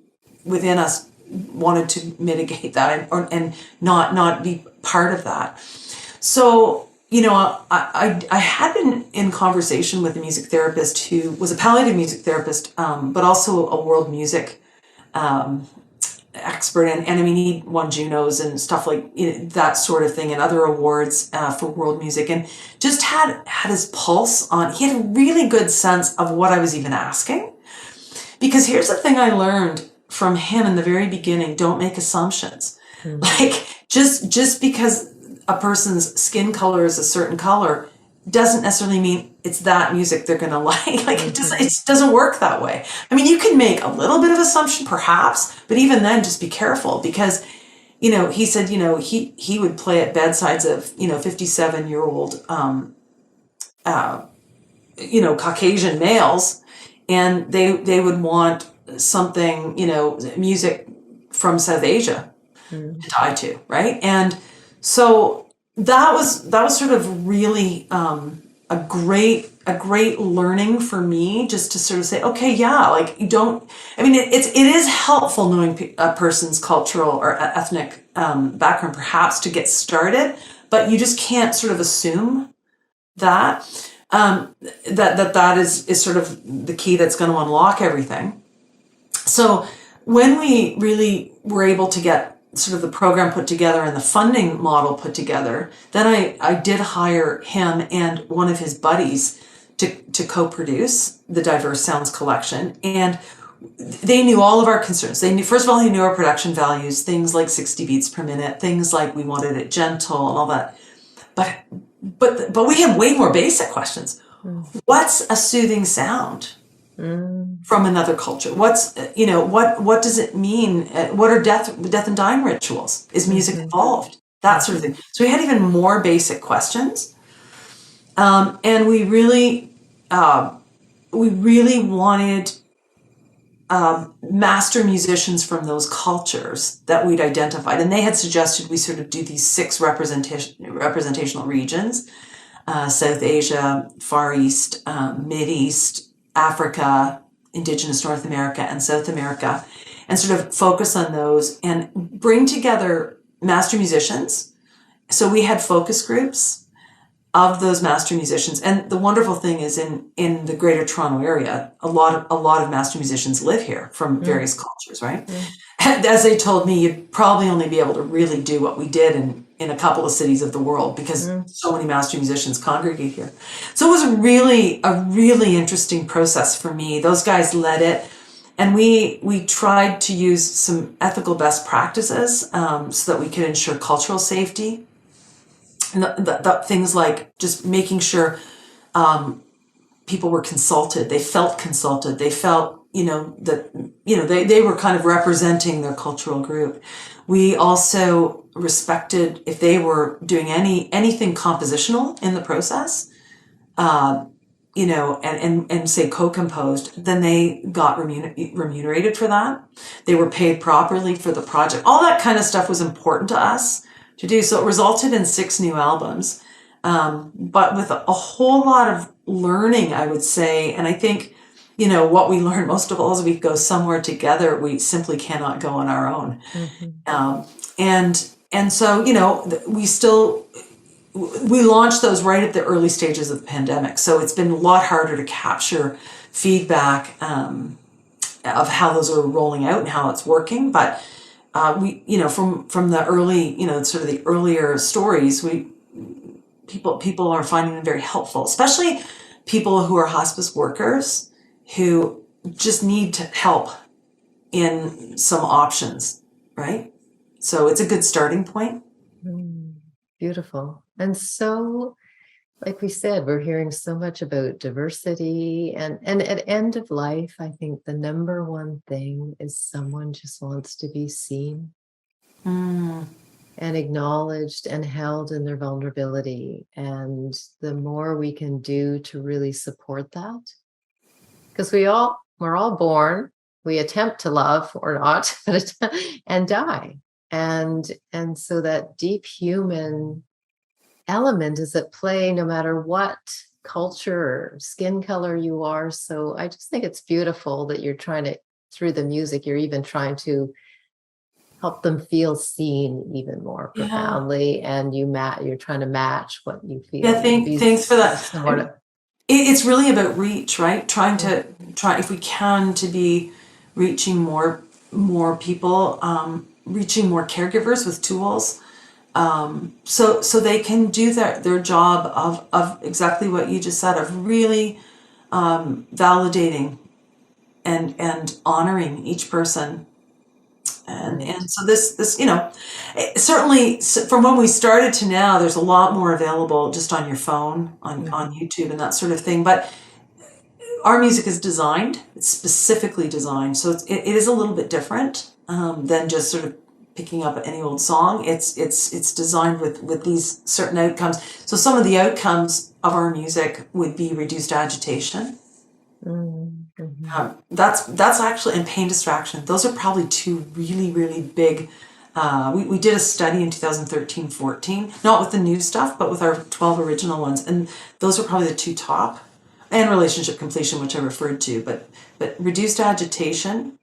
within us wanted to mitigate that and not be part of that. So, I had been in conversation with a music therapist who was a palliative music therapist, but also a world music expert, and he won Junos and stuff like that sort of thing, and other awards for world music, and just had his pulse on. He had a really good sense of what I was even asking, because here's the thing I learned from him in the very beginning: don't make assumptions. Like, just because a person's skin color is a certain color doesn't necessarily mean it's that music they're going to like. It doesn't work that way. You can make a little bit of assumption perhaps, but even then just be careful, because he said, he would play at bedsides of, 57-year-old, Caucasian males, and they would want something, music from South Asia Mm. to die to, right? And so that was sort of really a great learning for me, just to sort of say, okay, yeah, like you don't. I mean, it is helpful knowing a person's cultural or ethnic background, perhaps, to get started, but you just can't sort of assume that that is sort of the key that's going to unlock everything. So when we really were able to get sort of the program put together and the funding model put together, then I did hire him and one of his buddies to co-produce the Diverse Sounds collection. And they knew all of our concerns. They knew, first of all, they knew our production values, things like 60 beats per minute, things like we wanted it gentle and all that. But we have way more basic questions. What's a soothing sound from another culture? What's what does it mean? What are death and dying rituals? Is music involved? That sort of thing. So we had even more basic questions, and we really wanted master musicians from those cultures that we'd identified, and they had suggested we sort of do these 6 representational regions: South Asia, Far East, Mid East, Africa, Indigenous North America, and South America, and sort of focus on those and bring together master musicians. So we had focus groups of those master musicians, and the wonderful thing is, in the Greater Toronto area, a lot of master musicians live here from various cultures, right? And as they told me, you'd probably only be able to really do what we did in a couple of cities of the world, because so many master musicians congregate here. So it was a really interesting process for me. Those guys led it, and we tried to use some ethical best practices so that we could ensure cultural safety. And the things like just making sure people were consulted. They felt consulted. They felt, that, they were kind of representing their cultural group. We also respected if they were doing anything compositional in the process, and say co-composed, then they got remunerated for that. They were paid properly for the project. All that kind of stuff was important to us to do. So it resulted in 6 new albums, but with a whole lot of learning, I would say. And I think, what we learned most of all is we go somewhere together. We simply cannot go on our own. And so, we launched those right at the early stages of the pandemic. So it's been a lot harder to capture feedback of how those are rolling out and how it's working. But we, from the early, sort of the earlier stories, people are finding them very helpful, especially people who are hospice workers who just need to help in some options, right? So it's a good starting point. Beautiful. And so, like we said, we're hearing so much about diversity, and at end of life, I think the number one thing is someone just wants to be seen and acknowledged and held in their vulnerability. And the more we can do to really support that, because we're all born, we attempt to love or not, and die. And so that deep human element is at play no matter what culture or skin color you are. So I just think it's beautiful that you're trying to, through the music, you're even trying to help them feel seen even more profoundly, and you're trying to match what you feel. Yeah, thanks for that. It's really about reach, right? Trying if we can, to be reaching more people, reaching more caregivers with tools, so they can do their job of exactly what you just said, of really validating and honoring each person. And so this certainly, from when we started to now, there's a lot more available just on your phone, on YouTube and that sort of thing. But our music is designed, it's specifically designed, so it is a little bit different than just sort of picking up any old song. It's designed with these certain outcomes. So some of the outcomes of our music would be reduced agitation. That's actually, and pain distraction. Those are probably two really, really big. We did a study in 2013-14, not with the new stuff, but with our 12 original ones, and those are probably the two top, and relationship completion, which I referred to, but reduced agitation,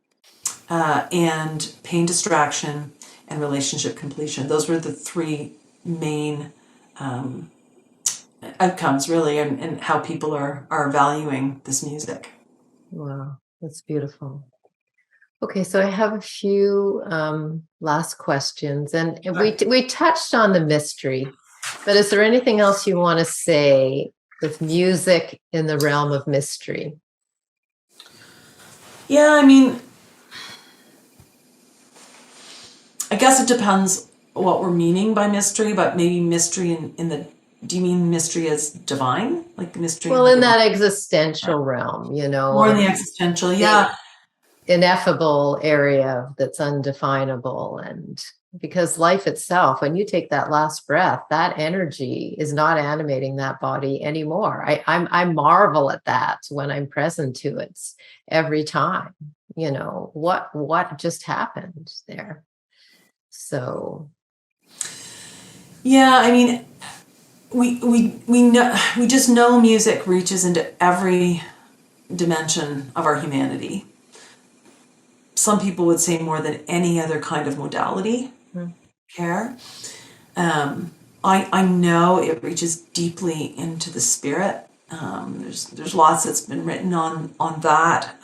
and pain distraction, and relationship completion. Those were the three main outcomes, really, and how people are valuing this music. Wow, that's beautiful. Okay, so I have a few last questions, and we touched on the mystery, but is there anything else you want to say with music in the realm of mystery? Yeah, I mean, I guess it depends what we're meaning by mystery, but maybe mystery in the, do you mean mystery as divine? Like mystery? Well, in that existential realm, More in the existential, yeah. Ineffable area that's undefinable. And because life itself, when you take that last breath, that energy is not animating that body anymore. I marvel at that when I'm present to it every time. What just happened there? So yeah, I mean, we just know music reaches into every dimension of our humanity. Some people would say more than any other kind of modality care. I know it reaches deeply into the spirit. There's lots that's been written on that.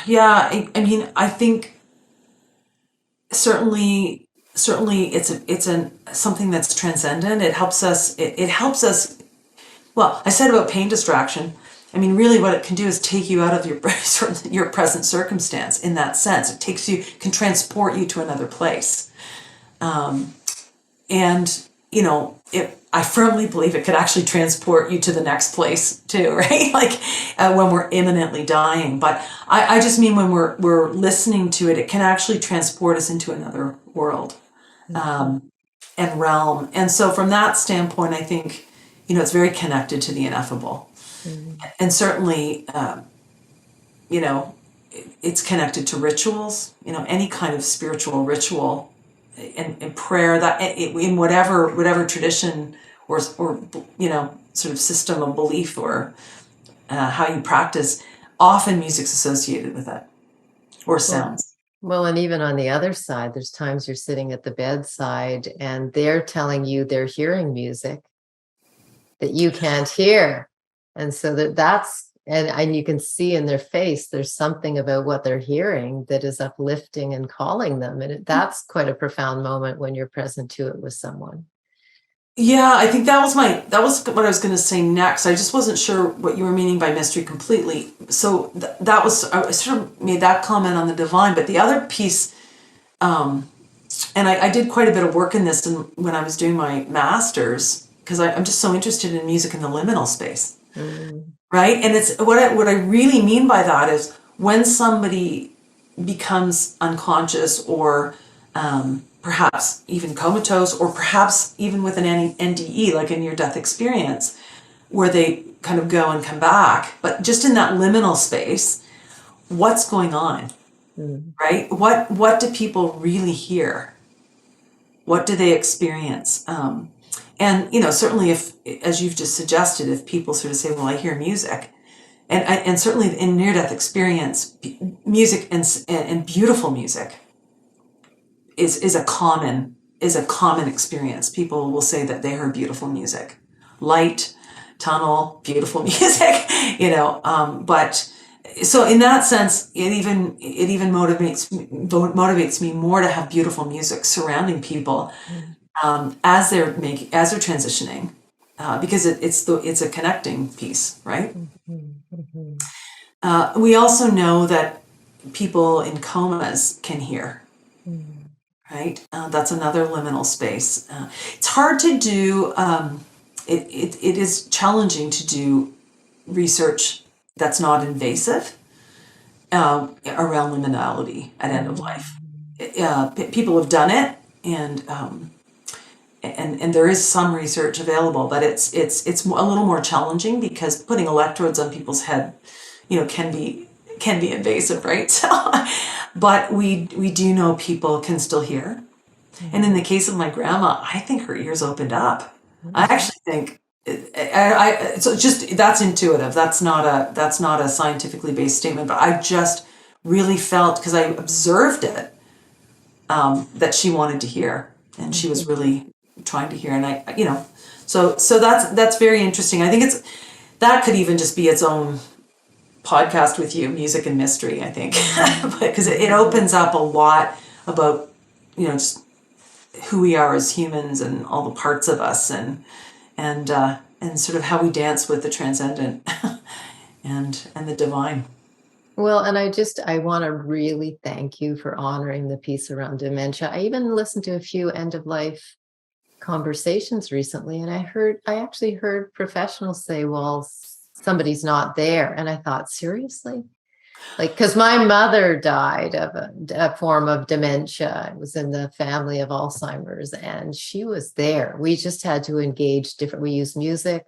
Yeah, I mean, I think certainly it's something that's transcendent. It helps us. It helps us. Well, I said about pain distraction. I mean, really, what it can do is take you out of your present circumstance. In that sense, it can transport you to another place, and I firmly believe it could actually transport you to the next place too, right? Like when we're imminently dying. But I just mean when we're listening to it, it can actually transport us into another world and realm. And so from that standpoint, I think it's very connected to the ineffable. And certainly, it's connected to rituals, any kind of spiritual ritual and prayer that in whatever tradition or sort of system of belief or how you practice, often music's associated with it or sounds. Well, and even on the other side, there's times you're sitting at the bedside and they're telling you they're hearing music that you can't hear. And so and you can see in their face, there's something about what they're hearing that is uplifting and calling them. And that's quite a profound moment when you're present to it with someone. Yeah, I think that was what I was going to say next. I just wasn't sure what you were meaning by mystery completely. So that was, I sort of made that comment on the divine, but the other piece, and I did quite a bit of work in this when I was doing my master's, because I'm just so interested in music in the liminal space. Right? And it's what I really mean by that is when somebody becomes unconscious or perhaps even comatose, or perhaps even with an NDE, like a near-death experience, where they kind of go and come back, but just in that liminal space, what's going on? Right? What do people really hear? What do they experience? And certainly, if, as you've just suggested, if people sort of say, "Well, I hear music," and certainly in near-death experience, music and beautiful music is a common experience. People will say that they heard beautiful music, light, tunnel, beautiful music. But so in that sense, it even motivates me more to have beautiful music surrounding people. As they're transitioning, because it's a connecting piece, right? We also know that people in comas can hear, right? That's another liminal space. It's hard to do. It is challenging to do research that's not invasive, around liminality at end of life. People have done it, and there is some research available, but it's a little more challenging because putting electrodes on people's head, can be invasive, right? So, but we do know people can still hear. And in the case of my grandma, I think her ears opened up. I actually think so just that's intuitive. That's not a scientifically based statement, but I just really felt, because I observed it, that she wanted to hear, and she was really trying to hear. And so that's very interesting. I think that could even just be its own podcast with you, music and mystery, I think, because it opens up a lot about, just who we are as humans and all the parts of us, and sort of how we dance with the transcendent and the divine. Well, and I want to really thank you for honoring the piece around dementia. I even listened to a few end of life conversations recently, and I actually heard professionals say, well, somebody's not there. And I thought, seriously? Like, because my mother died of a form of dementia. It was in the family of Alzheimer's, and she was there. We just had to engage different. We used music.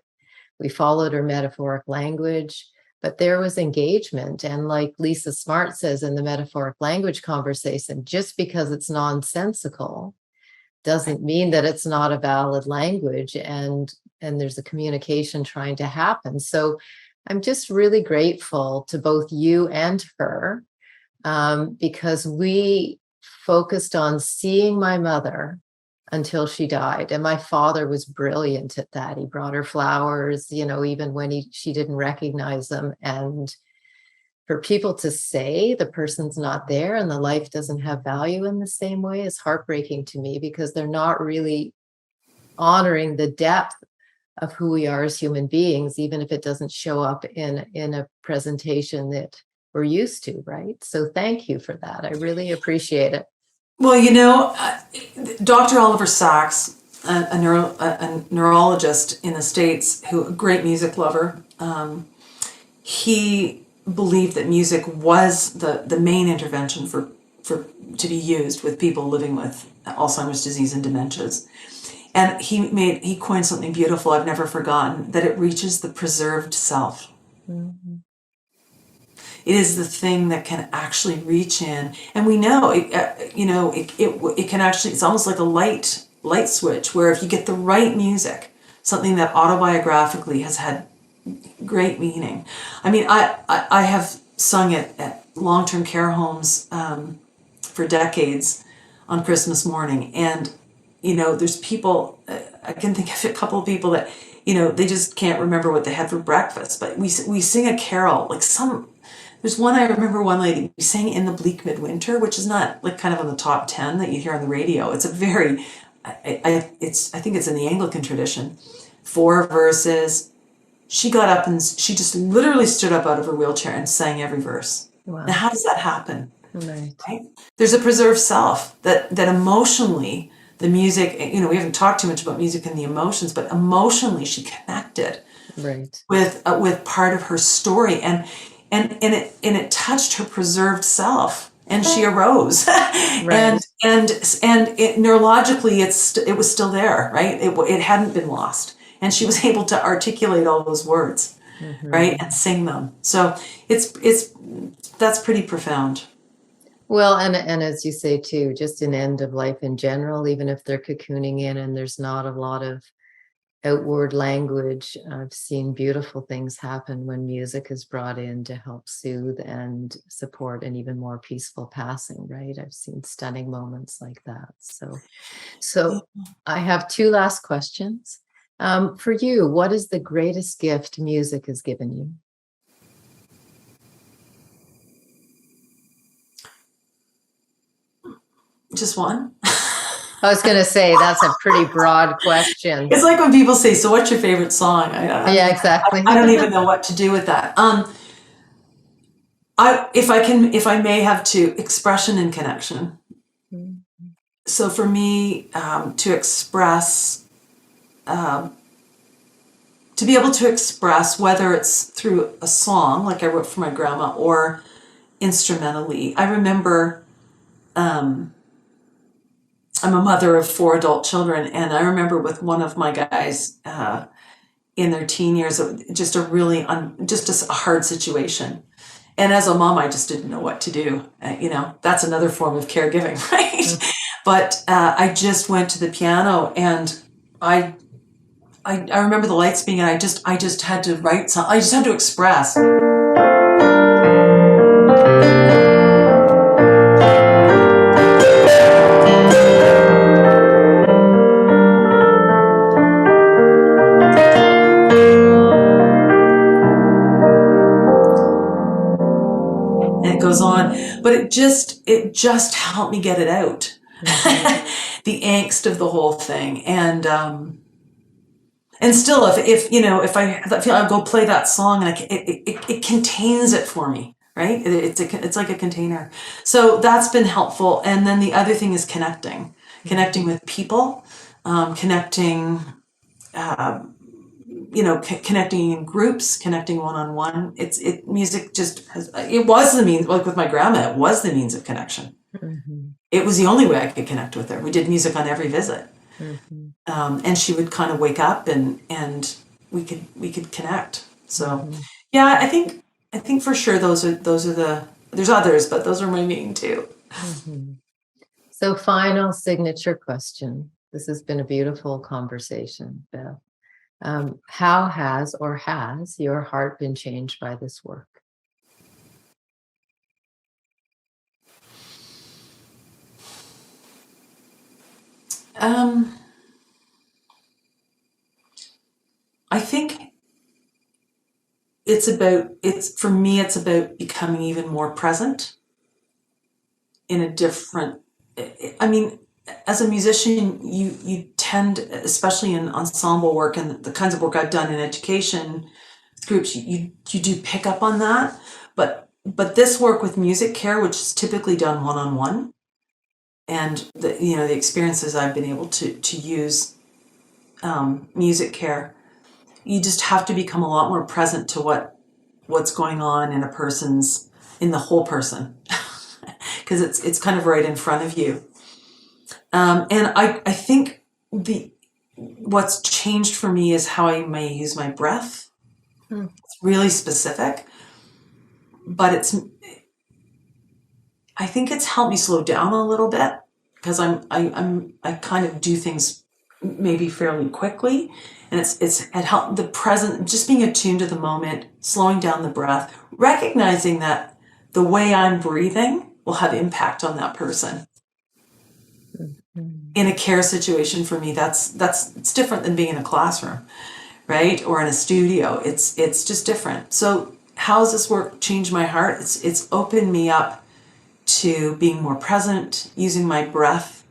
We followed her metaphoric language, but there was engagement. And like Lisa Smart says in the metaphoric language conversation, just because it's nonsensical doesn't mean that it's not a valid language, and there's a communication trying to happen. So I'm just really grateful to both you and her, because we focused on seeing my mother until she died. And my father was brilliant at that. He brought her flowers, even when she didn't recognize them. And for people to say the person's not there and the life doesn't have value in the same way is heartbreaking to me, because they're not really honoring the depth of who we are as human beings, even if it doesn't show up in a presentation that we're used to, right? So thank you for that. I really appreciate it. Well, Dr. Oliver Sacks, a neurologist in the States, a great music lover, he believed that music was the main intervention for to be used with people living with Alzheimer's disease and dementias. And he coined something beautiful I've never forgotten, that it reaches the preserved self. Mm-hmm. It is the thing that can actually reach in, and we know it can actually. It's almost like a light switch, where if you get the right music, something that autobiographically has had great meaning. I mean, I have sung it at long-term care homes for decades on Christmas morning, and there's people. I can think of a couple of people that they just can't remember what they had for breakfast, but we sing a carol like some. There's one, I remember one lady, we sang In the Bleak Midwinter, which is not like kind of on the top 10 that you hear on the radio. It's a very, I think it's in the Anglican tradition. 4 verses. She got up and she just literally stood up out of her wheelchair and sang every verse. Wow. Now, how does that happen? Right. There's a preserved self that emotionally, the music, we haven't talked too much about music and the emotions, but emotionally she connected with part of her story. And it touched her preserved self, and she arose. Right. and neurologically it was still there, right? It hadn't been lost, and she was able to articulate all those words, right, and sing them. So that's pretty profound. Well, and as you say too, just an end of life in general, even if they're cocooning in and there's not a lot of outward language, I've seen beautiful things happen when music is brought in to help soothe and support an even more peaceful passing, right? I've seen stunning moments like that. So I have 2 last questions. For you, what is the greatest gift music has given you? Just one? I was going to say, that's a pretty broad question. It's like when people say, so what's your favorite song? Yeah, exactly. I don't even know what to do with that. If I may have to, expression and connection. Mm-hmm. So for me, to express, to be able to express, whether it's through a song, like I wrote for my grandma, or instrumentally. I remember, I'm a mother of 4 adult children, and I remember with one of my guys in their teen years, just a really just a hard situation. And as a mom, I just didn't know what to do. That's another form of caregiving, right? Mm-hmm. But I just went to the piano, and I remember the lights being, and I just had to write something. I just had to express. Goes on, but it just helped me get it out. Mm-hmm. The angst of the whole thing, and still, if I feel, I'll go play that song, and it contains it for me, right? It's like a container. So that's been helpful. And then the other thing is connecting with people, connecting. Connecting in groups, connecting one-on-one. Music just it was the means, like with my grandma, it was the means of connection. Mm-hmm. It was the only way I could connect with her. We did music on every visit. Mm-hmm. And she would kind of wake up, and we could connect. So mm-hmm. Yeah, I think for sure those are there's others, but those are my main two. Mm-hmm. So final signature question. This has been a beautiful conversation, Bev. How has your heart been changed by this work? I think it's about becoming even more present in a different, as a musician, you tend, especially in ensemble work and the kinds of work I've done in education groups, you do pick up on that. But this work with music care, which is typically done one-on-one, and the experiences I've been able to use music care, you just have to become a lot more present to what's going on in the whole person, because it's kind of right in front of you. And I think what's changed for me is how I may use my breath. It's really specific, but I think it's helped me slow down a little bit, because I kind of do things maybe fairly quickly, and it helped the present, just being attuned to the moment, slowing down the breath, recognizing that the way I'm breathing will have impact on that person. In a care situation, for me, it's different than being in a classroom, right? Or in a studio. It's just different. So how has this work changed my heart? It's opened me up to being more present, using my breath,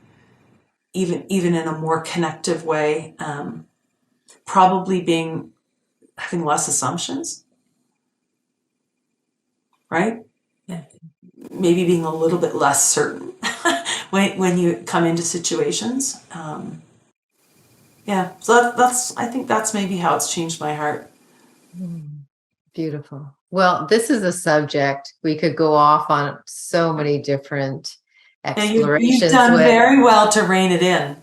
even in a more connective way. Probably having less assumptions, right? Yeah. Maybe being a little bit less certain when you come into situations. So I think that's maybe how it's changed my heart. Beautiful. Well, this is a subject we could go off on so many different explorations. You've done very well to rein it in.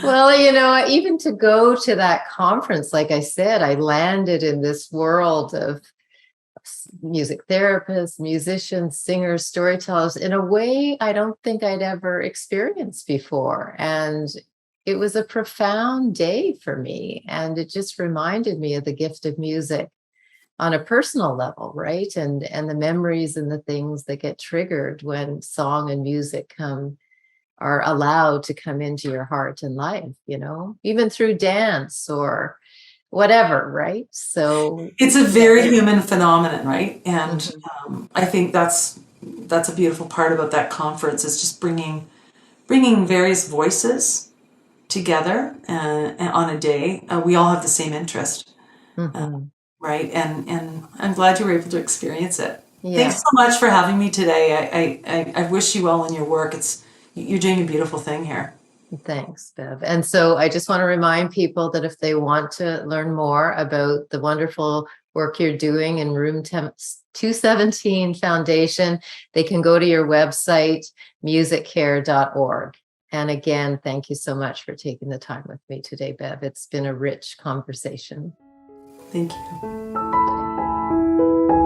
Well, even to go to that conference, like I said, I landed in this world of music therapists, musicians, singers, storytellers in a way I don't think I'd ever experienced before. And it was a profound day for me. And it just reminded me of the gift of music on a personal level, right? And the memories and the things that get triggered when song and music are allowed to come into your heart and life, even through dance or whatever, right? So it's a very human phenomenon, right? And I think that's a beautiful part about that conference, is just bringing various voices together on a day. We all have the same interest, right? And I'm glad you were able to experience it. Yeah. Thanks so much for having me today. I wish you well in your work. You're doing a beautiful thing here. Thanks, Bev. And so I just want to remind people that if they want to learn more about the wonderful work you're doing in room 217 Foundation, they can go to your website, musiccare.org. And again, thank you so much for taking the time with me today, Bev. It's been a rich conversation. Thank you.